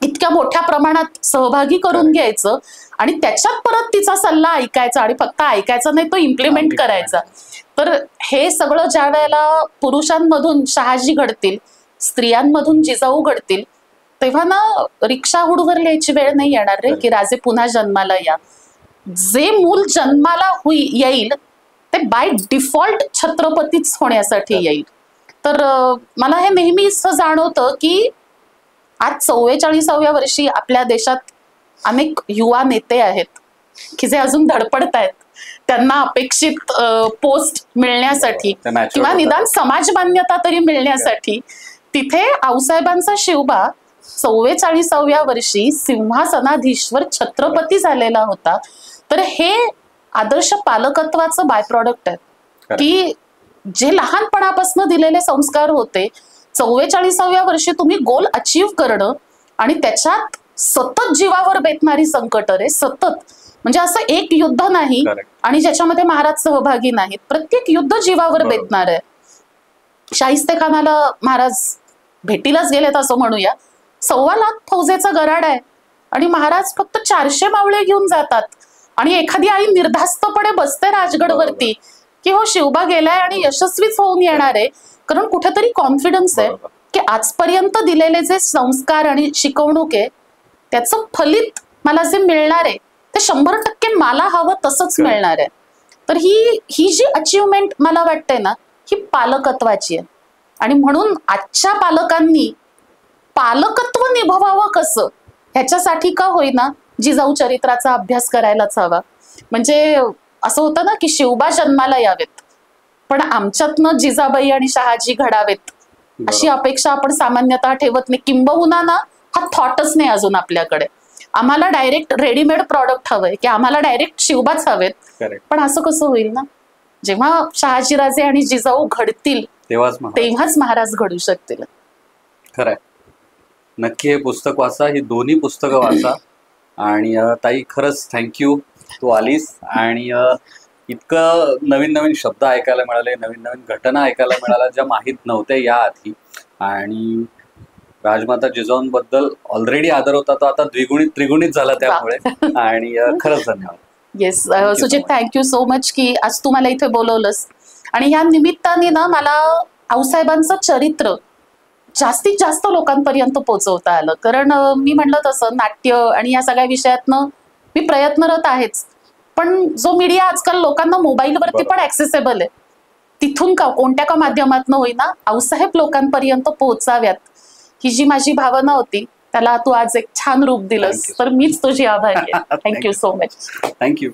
इतक्या मोठ्या प्रमाणात सहभागी करून घ्यायचं, आणि त्याच्यात परत तिचा सल्ला ऐकायचा, आणि फक्त ऐकायचा नाही तो इम्प्लिमेंट करायचा. तर हे सगळं ज्या वेळेला पुरुषांमधून शहाजी घडतील, स्त्रियांमधून जिजाऊ घडतील, तेव्हा ना रिक्षा हुडवर लिहायची वेळ नाही येणार रे की राजे पुन्हा जन्माला या. जे मूल जन्माला येईल ते बाय डिफॉल्ट छत्रपतीच होण्यासाठी येईल. तर मला हे नेहमीच जाणवतं की आज 44व्या वर्षी आपल्या देशात अनेक युवा नेते आहेत की जे अजून धडपडत आहेत त्यांना अपेक्षित पोस्ट मिळण्यासाठी किंवा निदान समाज मान्यता तरी मिळण्यासाठी. तिथे आऊसाहेबांचा शिवबा 44व्या वर्षी सिंहासनाधीश्वर छत्रपती झालेला होता. तर हे आदर्श पालकत्वाचं बाय प्रॉडक्ट आहे की जे लहानपणापासून दिलेले संस्कार होते 44व्या वर्षी तुम्ही गोल अचीव्ह करणं, आणि त्याच्यात सतत जीवावर बेतणारी संकट रे, सतत. म्हणजे असं एक युद्ध नाही आणि ज्याच्यामध्ये महाराज सहभागी नाहीत, प्रत्येक युद्ध जीवावर बेतणार आहे. शाहिस्तेखानाला महाराज भेटीलाच गेलेत असं म्हणूया. 1.25 लाख फौजेचा गराड आहे आणि महाराज फक्त 400 मावळे घेऊन जातात, आणि एखादी आई निर्धास्तपणे बसते राजगडवरती की हो शिवबा गेलाय आणि यशस्वीच होऊन येणार आहे. कारण कुठेतरी कॉन्फिडन्स आहे की आजपर्यंत दिलेले जे संस्कार आणि शिकवणूक आहे त्याचं फलित मला जे मिळणार आहे ते 100% मला हवं तसंच मिळणार आहे. तर ही जी अचीवमेंट मला वाटते ना ही पालकत्वाची आहे, आणि म्हणून आजच्या पालकांनी पालकत्व निभवावं कसं ह्याच्यासाठी का होईना जिजाऊ चरित्राचा अभ्यास करायलाच हवा. म्हणजे असं होतं ना की शिवबा जन्माला यावेत पण आमच्यातनं जिजाबाई आणि शहाजी घडावेत अशी अपेक्षा आपण सामान्यतः ठेवत नाही. किंबहुना ना हा थॉटच नाही अजून आपल्याकडे. आम्हाला डायरेक्ट रेडीमेड प्रॉडक्ट हवंय की आम्हाला डायरेक्ट शिवबाच हवेत. पण असं कसं होईल ना, जेव्हा शहाजीराजे आणि जिजाऊ घडतील तेव्हाच महाराज घडू शकतील. खरंय, नक्की हे पुस्तक वाचा, ही दोन्ही पुस्तकं वाचा. आणि ताई खरंच थँक्यू, तू आलीस. आणि इतकं नवीन नवीन शब्द ऐकायला मिळाले, नवीन नवीन घटना ऐकायला मिळाल्या ज्या माहीत नव्हत्या या आधी. आणि राजमाता जिजाऊंबद्दल ऑलरेडी आदर होता तो आता द्विगुणित त्रिगुणित झाला त्यामुळे. आणि खरंच धन्यवाद. Yes you so Sujit, much. Thank you so much की आज तू मला इथे बोलवलंस. आणि या निमित्ताने ना मला आऊसाहेबांचं चरित्र जास्तीत जास्त लोकांपर्यंत पोहोचवता आलं. कारण मी म्हणलं तसं नाट्य आणि या सगळ्या विषयातनं मी प्रयत्नरत आहेच, पण जो मीडिया आजकाल लोकांना मोबाईलवरती बरोबर. पण ऍक्सेसेबल आहे, तिथून का कोणत्या का माध्यमातून होईना आऊसाहेब लोकांपर्यंत पोहोचाव्यात, ही जी माझी भावना होती त्याला तू आज एक छान रूप दिलंस. Thank you. तर मीच तुझी आभारी आहे. Thank you so much. थँक्यू.